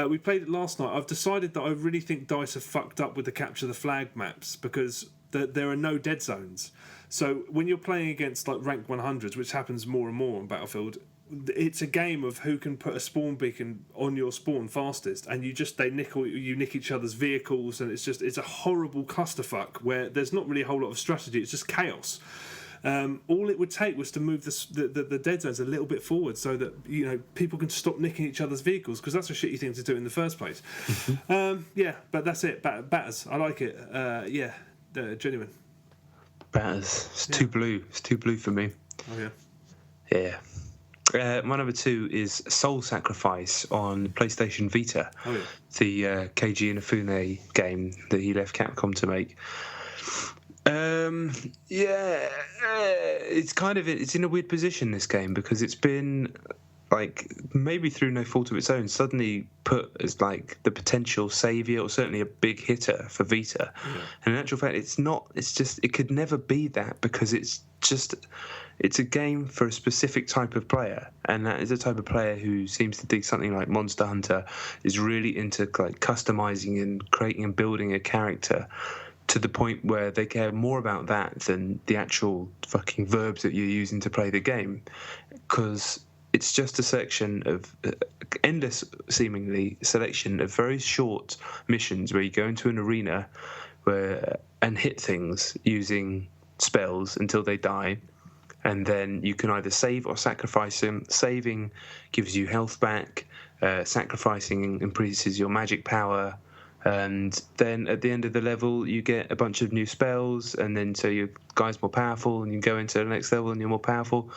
We played it last night. I've decided that I really think DICE have fucked up with the capture the flag maps because there are no dead zones. So when you're playing against like rank 100s, which happens more and more on Battlefield, it's a game of who can put a spawn beacon on your spawn fastest, and you nick each other's vehicles, and it's a horrible clusterfuck where there's not really a whole lot of strategy. It's just chaos. All it would take was to move the dead zones a little bit forward so that people can stop nicking each other's vehicles, because that's a shitty thing to do in the first place. Yeah, but that's it. Batters, I like it. Genuine. Batters. It's too blue. It's too blue for me. Oh yeah. Yeah. My number 2 is Soul Sacrifice on PlayStation Vita. Oh, yeah. The Keiji Inafune game that he left Capcom to make. It's in a weird position, this game, because it's been, like, maybe through no fault of its own, suddenly put as like the potential saviour, or certainly a big hitter for Vita. Yeah. And in actual fact, it could never be that, because it's a game for a specific type of player, and that is a type of player who seems to dig something like Monster Hunter, is really into like customizing and creating and building a character to the point where they care more about that than the actual fucking verbs that you're using to play the game, because it's just a section of endless, seemingly, selection of very short missions where you go into an arena and hit things using spells until they die, and then you can either save or sacrifice them. Saving gives you health back, sacrificing increases your magic power, and then at the end of the level you get a bunch of new spells, and then so your guy's more powerful, and you go into the next level and you're more powerful.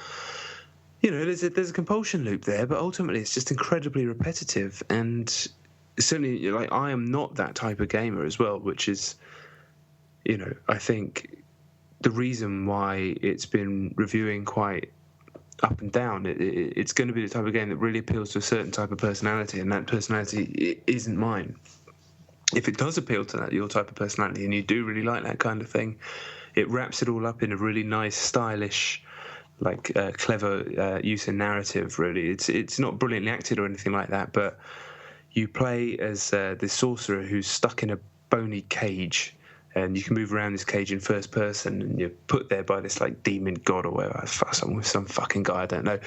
You know, there's a compulsion loop there, but ultimately it's just incredibly repetitive. And certainly, like, I am not that type of gamer as well, which is, you know, I think the reason why it's been reviewing quite up and down. It's going to be the type of game that really appeals to a certain type of personality, and that personality isn't mine. If it does appeal to your type of personality, and you do really like that kind of thing, it wraps it all up in a really nice, stylish, like clever use of narrative. Really, it's not brilliantly acted or anything like that, but you play as this sorcerer who's stuck in a bony cage, and you can move around this cage in first person, and you're put there by this like demon god or whatever, some fucking guy I don't know,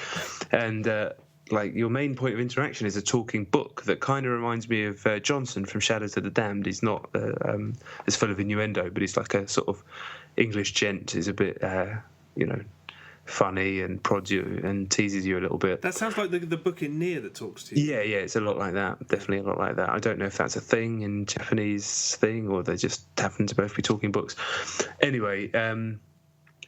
and like your main point of interaction is a talking book that kind of reminds me of Johnson from Shadows of the Damned. He's not as full of innuendo, but he's like a sort of English gent. He's a bit, funny and prods you and teases you a little bit. That sounds like the book in Nier that talks to you. Yeah, it's a lot like that. Definitely a lot like that. I don't know if that's a thing in Japanese thing, or they just happen to both be talking books. Anyway,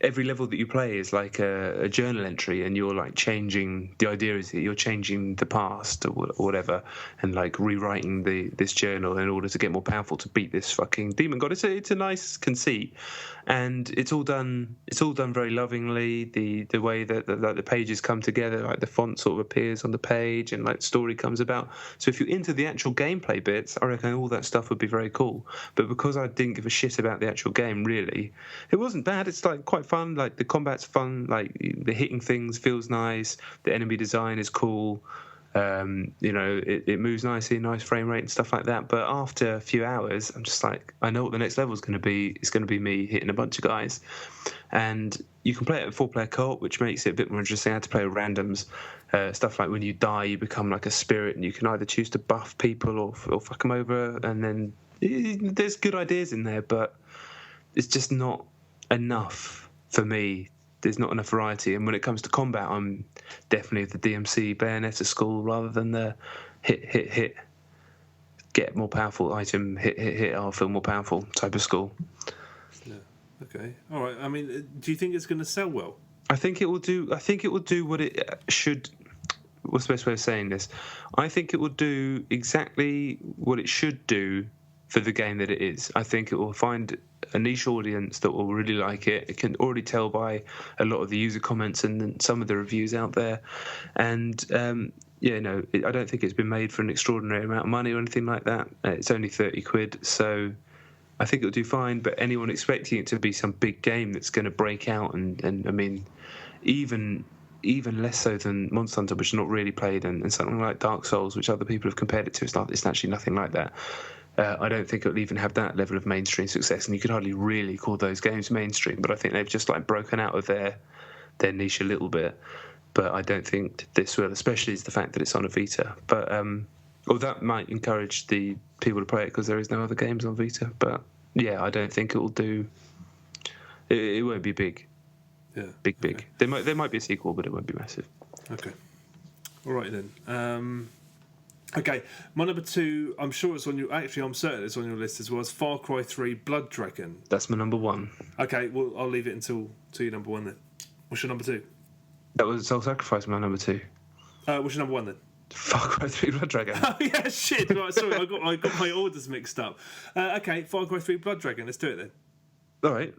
every level that you play is like a journal entry, and you're like changing. The idea is that you're changing the past or whatever, and like rewriting this journal in order to get more powerful to beat this fucking demon god. It's a nice conceit, and it's all done very lovingly. The way that the pages come together, like the font sort of appears on the page, and like story comes about. So if you're into the actual gameplay bits, I reckon all that stuff would be very cool. But because I didn't give a shit about the actual game, really, it wasn't bad. It's like quite fun. Like the combat's fun. Like the hitting things feels nice. The enemy design is cool. It moves nicely, nice frame rate and stuff like that. But after a few hours, I'm just like, I know what the next level is going to be. It's going to be me hitting a bunch of guys, and you can play it at 4-player co-op, which makes it a bit more interesting. I had to play with randoms. Stuff like when you die, you become like a spirit, and you can either choose to buff people or fuck them over. And then there's good ideas in there, but it's just not enough for me. There's not enough variety, and when it comes to combat, I'm definitely of the DMC Bayonetta school rather than the hit, get more powerful item, hit, I'll feel more powerful type of school. Yeah. Okay. All right. I mean, do you think it's going to sell well? I think it will do what it should. What's the best way of saying this? I think it will do exactly what it should do for the game that it is. I think it will find a niche audience that will really like it. It can already tell by a lot of the user comments and some of the reviews out there. And I don't think it's been made for an extraordinary amount of money or anything like that. It's only 30 quid, so I think it'll do fine. But anyone expecting it to be some big game that's going to break out, and I mean, even less so than Monster Hunter, which is not really played, and something like Dark Souls, which other people have compared it to, it's actually nothing like that. I don't think it'll even have that level of mainstream success, and you could hardly really call those games mainstream. But I think they've just like broken out of their niche a little bit. But I don't think this will, especially is the fact that it's on a Vita. But that might encourage the people to play it because there is no other games on Vita. But yeah, I don't think it will do. It won't be big. Yeah, big. Okay. There might be a sequel, but it won't be massive. Okay. All right then. Okay, my number 2, I'm sure it's on your... Actually, I'm certain it's on your list as well, is Far Cry 3 Blood Dragon. That's my number 1. Okay, well, I'll leave it until your number 1 then. What's your number 2? That was Soul Sacrifice, my number 2. What's your number 1 then? Far Cry 3 Blood Dragon. Oh yeah, shit. Right, sorry, I got my orders mixed up. Okay, Far Cry 3 Blood Dragon. Let's do it then. All right,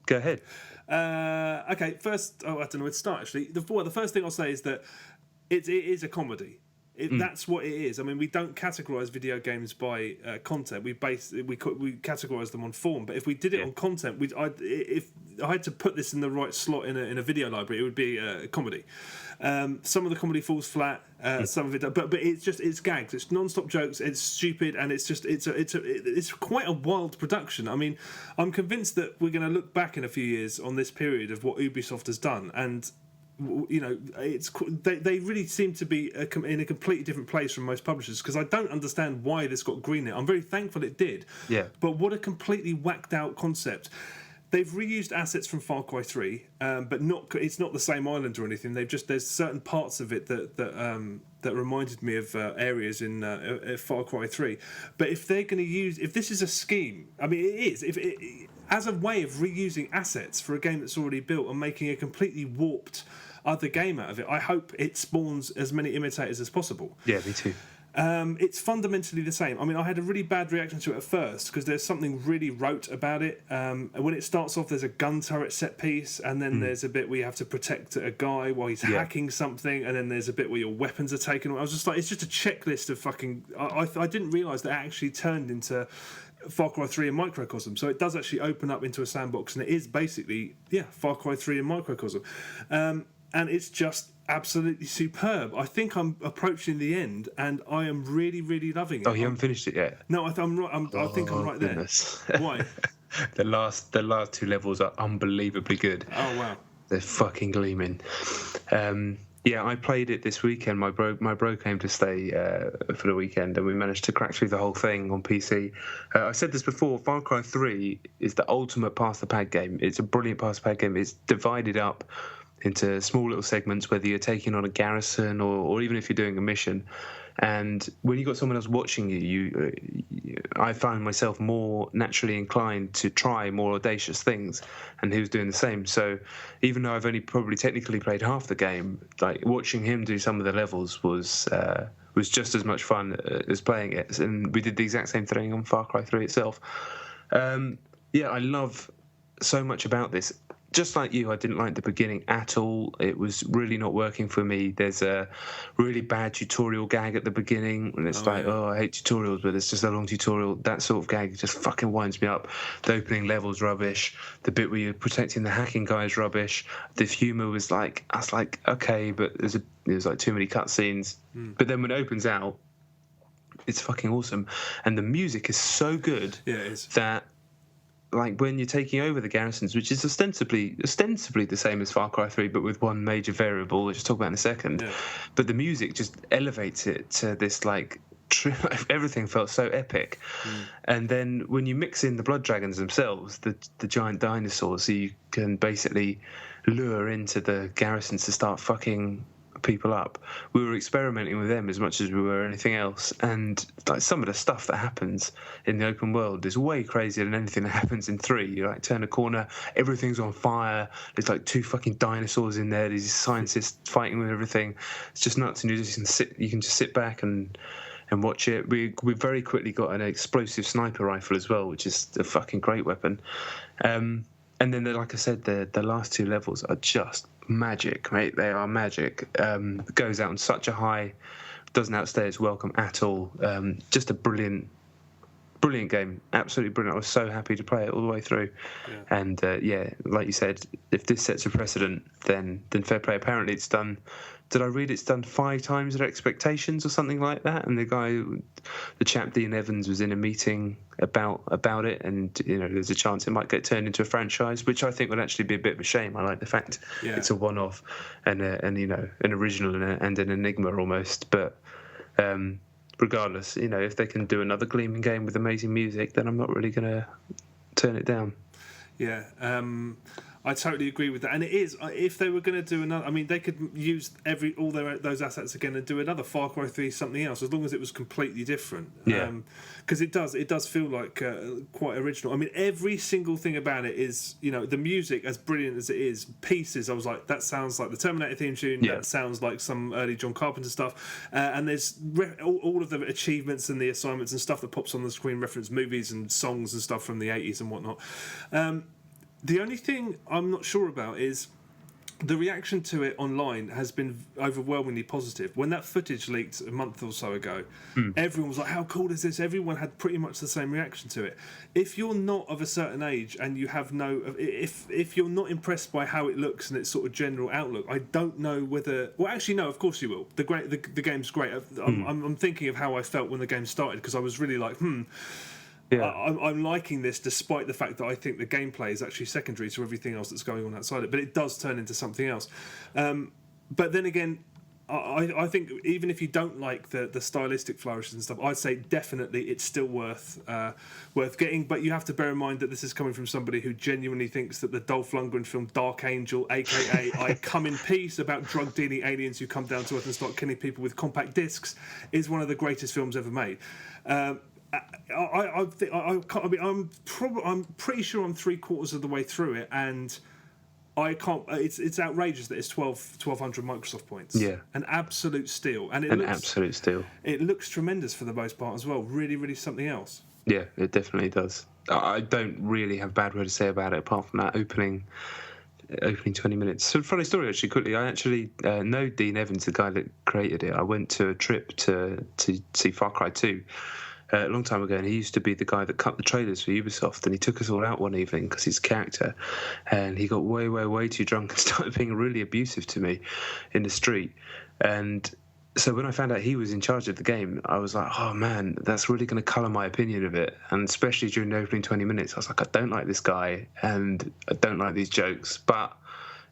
go ahead. Okay, first, I don't know where to start actually. The first thing I'll say is that it is a comedy. That's what it is. I mean, we don't categorise video games by content. We categorise them on form. But if we did it on content, if I had to put this in the right slot in a video library, it would be a comedy. Some of the comedy falls flat. Some of it, but it's gags. It's non-stop jokes. It's stupid, and it's quite a wild production. I mean, I'm convinced that we're going to look back in a few years on this period of what Ubisoft has done, and they really seem to be in a completely different place from most publishers, because I don't understand why this got greenlit. I'm very thankful it did. Yeah. But what a completely whacked out concept. They've reused assets from Far Cry 3, but it's not the same island or anything. There's certain parts of it that reminded me of areas in Far Cry 3. But if they're going to if this is a scheme, I mean it is, as a way of reusing assets for a game that's already built and making a completely warped other game out of it, I hope it spawns as many imitators as possible. Yeah, me too. It's fundamentally the same. I mean, I had a really bad reaction to it at first because there's something really rote about it. When it starts off, there's a gun turret set piece, and then there's a bit where you have to protect a guy while he's hacking something, and then there's a bit where your weapons are taken. I was just like, it's just a checklist of fucking... I didn't realise that it actually turned into Far Cry 3 in microcosm. So it does actually open up into a sandbox, and it is basically, Far Cry 3 in microcosm. And it's just absolutely superb. I think I'm approaching the end, and I am really, really loving it. Oh, you haven't finished it yet? No, I'm right. I think I'm right goodness. There. Why? The last 2 levels are unbelievably good. Oh wow, they're fucking gleaming. I played it this weekend. My bro came to stay for the weekend, and we managed to crack through the whole thing on PC. I said this before, Far Cry 3 is the ultimate pass-the-pad game. It's a brilliant pass-the-pad game. It's divided up into small little segments, whether you're taking on a garrison or even if you're doing a mission. And when you've got someone else watching you, I found myself more naturally inclined to try more audacious things, and he was doing the same. So even though I've only probably technically played half the game, like watching him do some of the levels was just as much fun as playing it. And we did the exact same thing on Far Cry 3 itself. I love so much about this. Just like you, I didn't like the beginning at all. It was really not working for me. There's a really bad tutorial gag at the beginning, and it's I hate tutorials, but it's just a long tutorial. That sort of gag just fucking winds me up. The opening level's rubbish. The bit where you're protecting the hacking guy is rubbish. The humour was like, I was like, okay, but there's like too many cutscenes. But then when it opens out, it's fucking awesome. And the music is so good that... like when you're taking over the garrisons, which is ostensibly the same as Far Cry 3, but with one major variable, which I'll talk about in a second. Yeah. But the music just elevates it to this like everything felt so epic. And then when you mix in the blood dragons themselves, the giant dinosaurs, so you can basically lure into the garrisons to start fucking people up. We were experimenting with them as much as we were anything else, and like some of the stuff that happens in the open world is way crazier than anything that happens in 3. You like turn a corner, everything's on fire, there's like 2 fucking dinosaurs in there, these scientists fighting with everything. It's just nuts, and you can just sit back and watch it. We very quickly got an explosive sniper rifle as well, which is a fucking great weapon. And then, like I said, the last 2 levels are just magic, mate. They are magic. It goes out on such a high, doesn't outstay its welcome at all. Just a brilliant game, absolutely brilliant. I was so happy to play it all the way through. And like you said, if this sets a precedent, then fair play. Apparently it's done, did I read it's done 5 times their expectations or something like that? And the chap Dean Evans was in a meeting about it, and there's a chance it might get turned into a franchise, which I think would actually be a bit of a shame. I like the fact it's a one-off and an original and an enigma almost. But regardless, if they can do another gleaming game with amazing music, then I'm not really going to turn it down. Yeah, I totally agree with that, and it is. If they were going to do another, I mean, they could use those assets again and do another Far Cry 3 something else, as long as it was completely different. Yeah. Because it does feel like quite original. I mean, every single thing about it is, the music, as brilliant as it is, pieces. I was like, that sounds like the Terminator theme tune. Yeah. That sounds like some early John Carpenter stuff. And there's all of the achievements and the assignments and stuff that pops on the screen reference movies and songs and stuff from the 80s and whatnot. The only thing I'm not sure about is the reaction to it online has been overwhelmingly positive. When that footage leaked a month or so ago, everyone was like, how cool is this? Everyone had pretty much the same reaction to it. If you're not of a certain age and you have if you're not impressed by how it looks and its sort of general outlook, I don't know whether... Well, actually, no, of course you will. The game's great. I'm thinking of how I felt when the game started, because I was really like, Yeah. I'm liking this, despite the fact that I think the gameplay is actually secondary to everything else that's going on outside it. But it does turn into something else. But then again, I think even if you don't like the stylistic flourishes and stuff, I'd say definitely it's still worth getting. But you have to bear in mind that this is coming from somebody who genuinely thinks that the Dolph Lundgren film Dark Angel, aka I Come in Peace, about drug dealing aliens who come down to Earth and start killing people with compact discs, is one of the greatest films ever made. I'm pretty sure I'm 3/4 of the way through it, and I can't. It's outrageous that it's 1,200 Microsoft points. Yeah, an absolute steal, and absolute steal. It looks tremendous for the most part as well. Really, really something else. Yeah, it definitely does. I don't really have a bad word to say about it, apart from that opening 20 minutes. So, funny story, actually, quickly. I actually know Dean Evans, the guy that created it. I went to a trip to see Far Cry 2 a long time ago, and he used to be the guy that cut the trailers for Ubisoft, and he took us all out one evening because he's a character, and he got way too drunk and started being really abusive to me in the street. And so when I found out he was in charge of the game, I was like, oh man, that's really going to colour my opinion of it. And especially during the opening 20 minutes, I was like, I don't like this guy and I don't like these jokes, but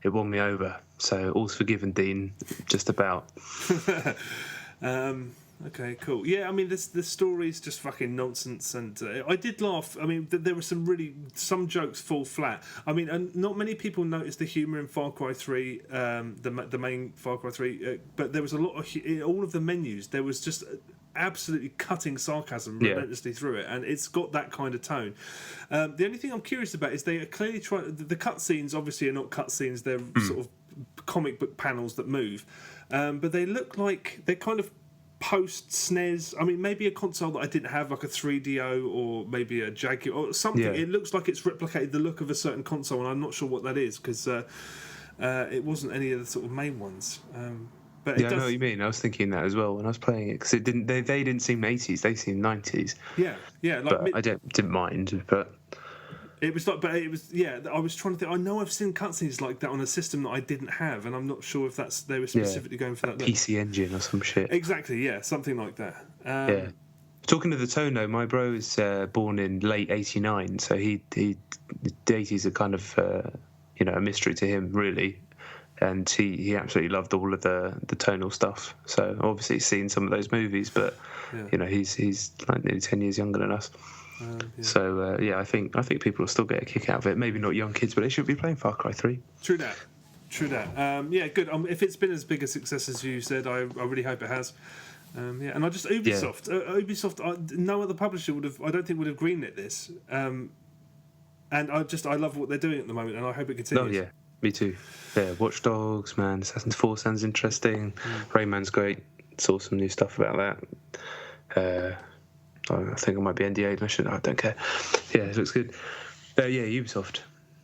it won me over. So all's forgiven, Dean, just about. Okay, cool. Yeah, I mean, the story's just fucking nonsense, and I did laugh. I mean, there were some jokes fall flat. I mean, and not many people noticed the humour in Far Cry 3, the main Far Cry 3, but there was a lot of in all of the menus. There was just absolutely cutting sarcasm relentlessly through it, and it's got that kind of tone. The only thing I'm curious about is they are clearly trying. The cutscenes obviously are not cutscenes; they're sort of comic book panels that move, but they look like they're kind of post SNES. I mean, maybe a console that I didn't have, like a 3DO or maybe a Jaguar or something. Yeah. It looks like it's replicated the look of a certain console, and I'm not sure what that is, because it wasn't any of the sort of main ones. But I know what you mean. I was thinking that as well when I was playing it, because it didn't. They didn't seem 80s. They seemed 90s. Yeah. Like, but I didn't mind. But it was like, but it was, yeah. I was trying to think. I know I've seen cutscenes like that on a system that I didn't have, and I'm not sure if they were specifically going for that. PC Engine or some shit. Exactly. Yeah, something like that. Yeah. Talking to the tone though, my bro is born in late '89, so the '80s are kind of a mystery to him, really. And he absolutely loved all of the tonal stuff. So obviously he's seen some of those movies, but he's like nearly 10 years younger than us. So I think people will still get a kick out of it. Maybe not young kids, but they should be playing Far Cry 3. True that. Good. If it's been as big a success as you said, I really hope it has. And I just Ubisoft. No other publisher would have greenlit this. And I love what they're doing at the moment, and I hope it continues. Oh yeah, me too. Yeah, Watch Dogs, man. Assassin's 4 sounds interesting. Rayman's great. Saw some new stuff about that. I think I might be NDA'd. I don't care. Yeah, it looks good. Ubisoft.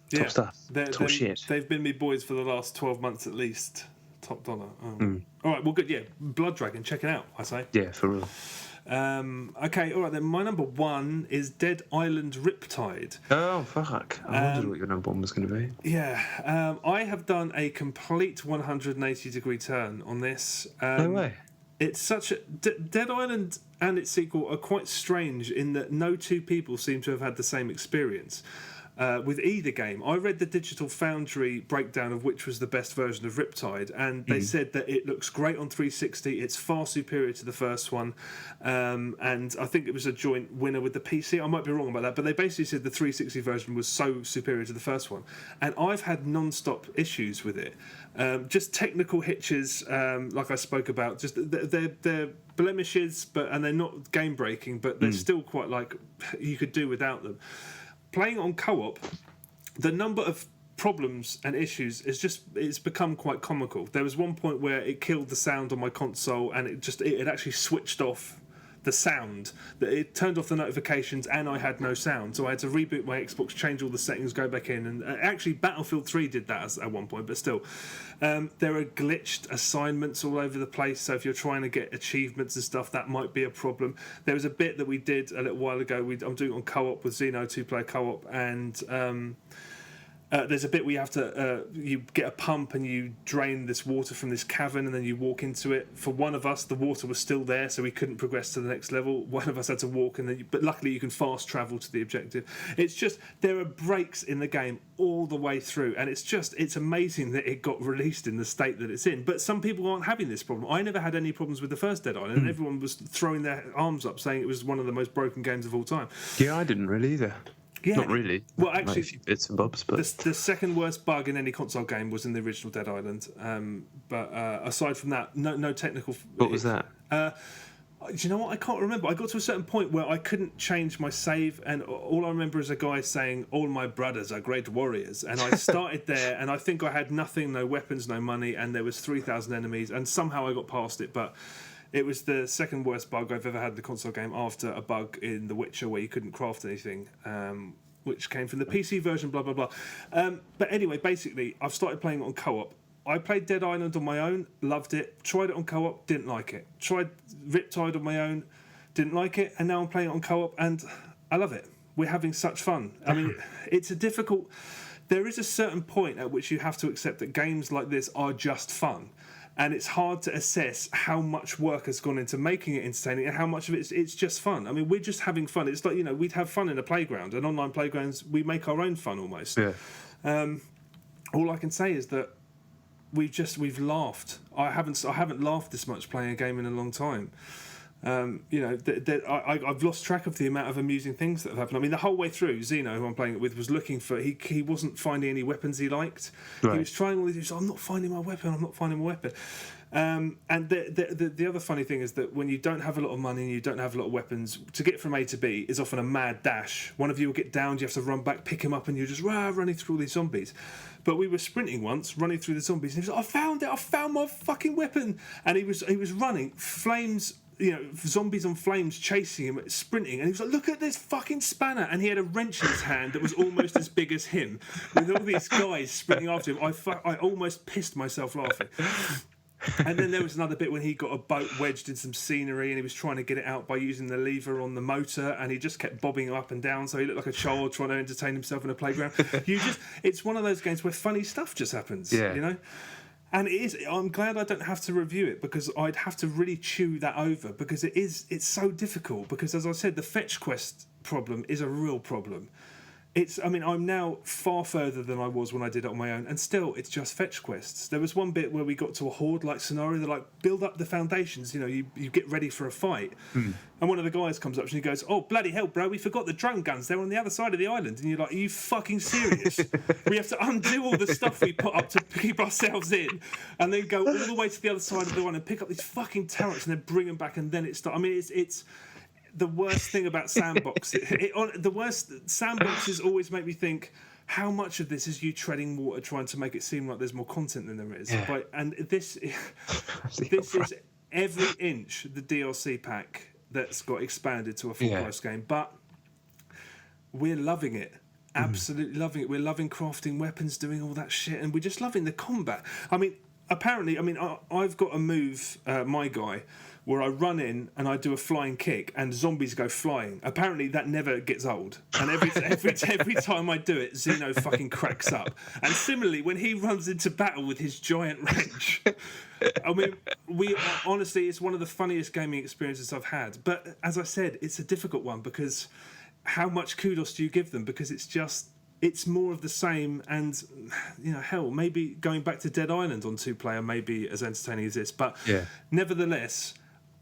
Top stuff. Top shit. They've been me boys for the last 12 months at least. Top dollar. All right, well, good. Yeah, Blood Dragon. Check it out, I say. Yeah, for real. Okay, all right then. My number one is Dead Island Riptide. Oh, fuck. I wondered what your number one was going to be. Yeah. I have done a complete 180-degree turn on this. No way. It's such a... Dead Island and its sequel are quite strange in that no two people seem to have had the same experience. with either game. I read the Digital Foundry breakdown of which was the best version of Riptide, and they said that it looks great on 360. It's far superior to the first one, and I think it was a joint winner with the PC. I might be wrong about that, but they basically said the 360 version was so superior to the first one. And I've had non-stop issues with it. Just technical hitches, like I spoke about. Just they're blemishes, and they're not game breaking, but they're still quite like you could do without them. Playing on co-op, the number of problems and issues it's become quite comical. There was one point where it killed the sound on my console, and it actually switched off the sound. It turned off the notifications, and I had no sound, so I had to reboot my Xbox, change all the settings, go back in, and actually Battlefield 3 did that at one point, but still there are glitched assignments all over the place, so if you're trying to get achievements and stuff, that might be a problem. There was a bit that we did a little while ago, I'm doing it on co-op with Xeno, 2-player co-op, and there's a bit where you have to you get a pump and you drain this water from this cavern, and then you walk into it. For one of us, the water was still there, so we couldn't progress to the next level. One of us had to walk, but luckily you can fast travel to the objective. It's just there are breaks in the game all the way through, and it's amazing that it got released in the state that it's in. But some people aren't having this problem. I never had any problems with the first Dead Island, and everyone was throwing their arms up saying it was one of the most broken games of all time. Yeah, I didn't really either. Yeah. Not really. Well, actually, like a few bits and bobs, but the second worst bug in any console game was in the original Dead Island. But aside from that, no technical. What was that? Do you know what? I can't remember. I got to a certain point where I couldn't change my save, and all I remember is a guy saying, "All my brothers are great warriors." And I started there, and I think I had nothing, no weapons, no money, and there was 3,000 enemies, and somehow I got past it, but. It was the second worst bug I've ever had in the console game after a bug in The Witcher where you couldn't craft anything, which came from the PC version, blah, blah, blah. But anyway, basically, I've started playing it on co-op. I played Dead Island on my own, loved it. Tried it on co-op, didn't like it. Tried Riptide on my own, didn't like it. And now I'm playing it on co-op, and I love it. We're having such fun. I mean, it's a difficult... There is a certain point at which you have to accept that games like this are just fun. And it's hard to assess how much work has gone into making it entertaining and how much of it's just fun. I mean, we're just having fun. It's like, we'd have fun in a playground. And online playgrounds, we make our own fun almost. Yeah. All I can say is that we've laughed. I haven't laughed this much playing a game in a long time. I've lost track of the amount of amusing things that have happened. I mean, the whole way through, Xeno, who I'm playing it with, was looking for... He wasn't finding any weapons he liked. Right. He was trying all these... I'm not finding my weapon. And the other funny thing is that when you don't have a lot of money and you don't have a lot of weapons, to get from A to B is often a mad dash. One of you will get downed, you have to run back, pick him up, and you're just running through all these zombies. But we were sprinting once, running through the zombies, and he was like, I found it! I found my fucking weapon! And he was running, flames... zombies on flames chasing him, sprinting, and he was like, look at this fucking spanner, and he had a wrench in his hand that was almost as big as him, with all these guys sprinting after him. I almost pissed myself laughing. And then there was another bit when he got a boat wedged in some scenery, and he was trying to get it out by using the lever on the motor, and he just kept bobbing up and down, so he looked like a child trying to entertain himself in a playground. It's one of those games where funny stuff just happens, And it is. I'm glad I don't have to review it, because I'd have to really chew that over, because it's so difficult, because as I said, the fetch quest problem is a real problem. I'm now far further than I was when I did it on my own, and still it's just fetch quests. There was one bit where we got to a horde-like scenario. They're like, build up the foundations, you get ready for a fight. And one of the guys comes up and he goes, oh, bloody hell, bro, we forgot the drone guns. They're on the other side of the island. And you're like, are you fucking serious? We have to undo all the stuff we put up to keep ourselves in, and then go all the way to the other side of the island and pick up these fucking turrets and then bring them back, and then it starts. I mean, it's the worst thing about sandboxes. The worst sandboxes always make me think, how much of this is you treading water trying to make it seem like there's more content than there is? Yeah. And this is every inch the DLC pack that's got expanded to a full price game, but we're loving it. Absolutely loving it. We're loving crafting weapons, doing all that shit, and we're just loving the combat. I mean, apparently, I've got a move, my guy, where I run in and I do a flying kick and zombies go flying. Apparently that never gets old. And every time I do it, Xeno fucking cracks up. And similarly, when he runs into battle with his giant wrench, I mean, honestly, it's one of the funniest gaming experiences I've had. But as I said, it's a difficult one, because how much kudos do you give them? Because it's it's more of the same, and hell, maybe going back to Dead Island on 2-player may be as entertaining as this, but nevertheless,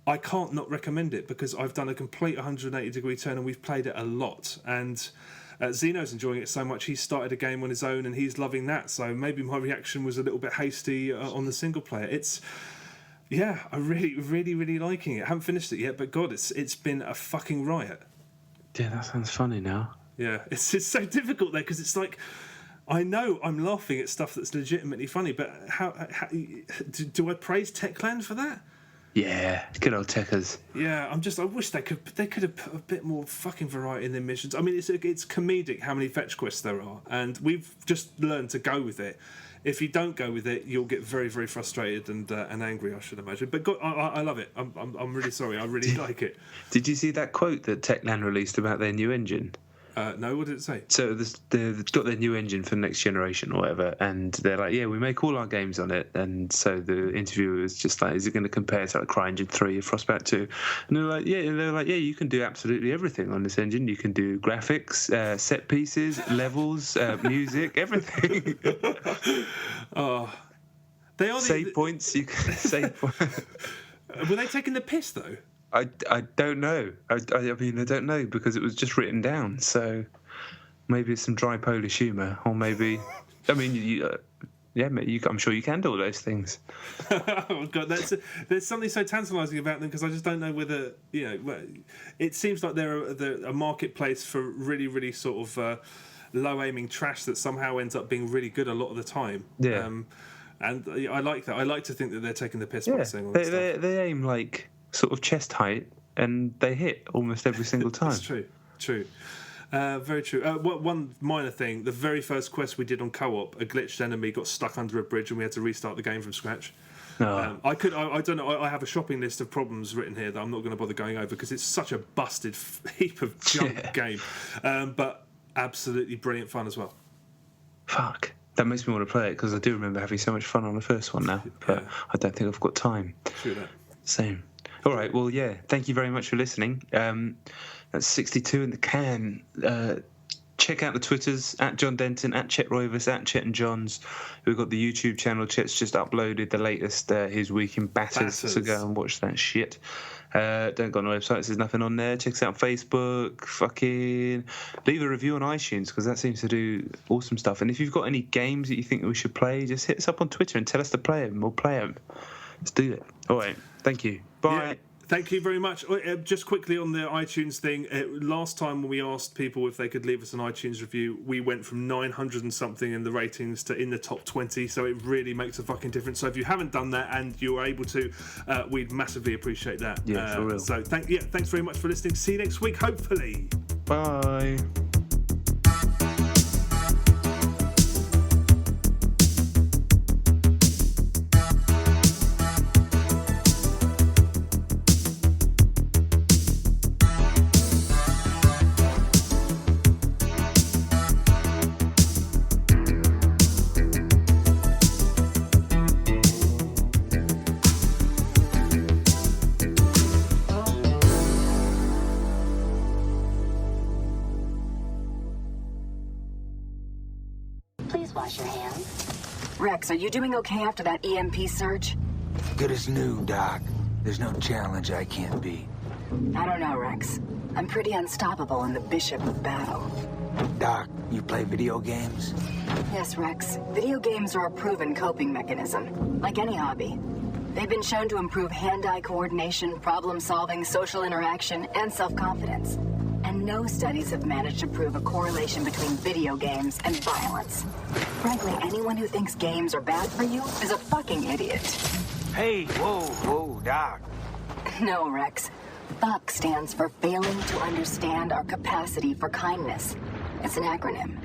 I can't not recommend it because I've done a complete 180-degree turn and we've played it a lot, and Zeno's enjoying it so much he's started a game on his own and he's loving that, so maybe my reaction was a little bit hasty on the single player. I'm really, really, really liking it. I haven't finished it yet, but God, it's been a fucking riot. Yeah, that sounds funny now. Yeah, it's so difficult there because it's like, I know I'm laughing at stuff that's legitimately funny, but how do I praise Techland for that? Yeah, good old techers. Yeah, I wish they could have put a bit more fucking variety in their missions. I mean, it's comedic how many fetch quests there are, and we've just learned to go with it. If you don't go with it, you'll get very, very frustrated and angry, I should imagine. But God, I love it. I'm really sorry. I really like it. Did you see that quote that Techland released about their new engine? No, what did it say? So they've got their new engine for the next generation or whatever, and they're like, yeah, we make all our games on it. And so the interviewer was just like, is it going to compare to like CryEngine 3 or Frostbite 2? And they're like, yeah, you can do absolutely everything on this engine. You can do graphics, set pieces, levels, music, everything. They are save points. You can save points. Were they taking the piss though? I don't know. I mean, I don't know because it was just written down. So maybe it's some dry Polish humour, or maybe, I mean, I'm sure you can do all those things. Oh God, there's something so tantalising about them because I just don't know whether it seems like they're a marketplace for really, really sort of low aiming trash that somehow ends up being really good a lot of the time. Yeah, and I like that. I like to think that they're taking the piss by saying all that stuff. They aim like sort of chest height, and they hit almost every single time. That's true. Very true. One minor thing, the very first quest we did on co-op, a glitched enemy got stuck under a bridge and we had to restart the game from scratch. No. I don't know, I have a shopping list of problems written here that I'm not going to bother going over because it's such a busted heap of junk game. But absolutely brilliant fun as well. Fuck. That makes me want to play it because I do remember having so much fun on the first one now, but I don't think I've got time. True that. Same. All right, well, yeah, thank you very much for listening. That's 62 in the can. Check out the Twitters, at John Denton, at Chet Roivas, at Chet and Johns. We've got the YouTube channel. Chet's just uploaded the latest, his week in Batters, so go and watch that shit. Don't go on the website, there's nothing on there. Check us out on Facebook. Fucking leave a review on iTunes because that seems to do awesome stuff. And if you've got any games that you think we should play, just hit us up on Twitter and tell us to play them. We'll play them. Let's do it. All right. Thank you. Bye. Yeah, thank you very much. Just quickly on the iTunes thing, last time when we asked people if they could leave us an iTunes review, we went from 900 and something in the ratings to in the top 20, so it really makes a fucking difference. So if you haven't done that and you're able to, we'd massively appreciate that. Yeah, for real. So thanks very much for listening. See you next week, hopefully. Bye. Rex, are you doing okay after that EMP surge? Good as new, Doc. There's no challenge I can't beat. I don't know, Rex. I'm pretty unstoppable in the Bishop of Battle. Doc, you play video games? Yes, Rex. Video games are a proven coping mechanism, like any hobby. They've been shown to improve hand-eye coordination, problem-solving, social interaction, and self-confidence. And no studies have managed to prove a correlation between video games and violence. Frankly, anyone who thinks games are bad for you is a fucking idiot. Hey, whoa, Doc. No, Rex. FUCK stands for failing to understand our capacity for kindness. It's an acronym.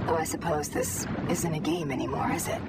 Though I suppose this isn't a game anymore, is it?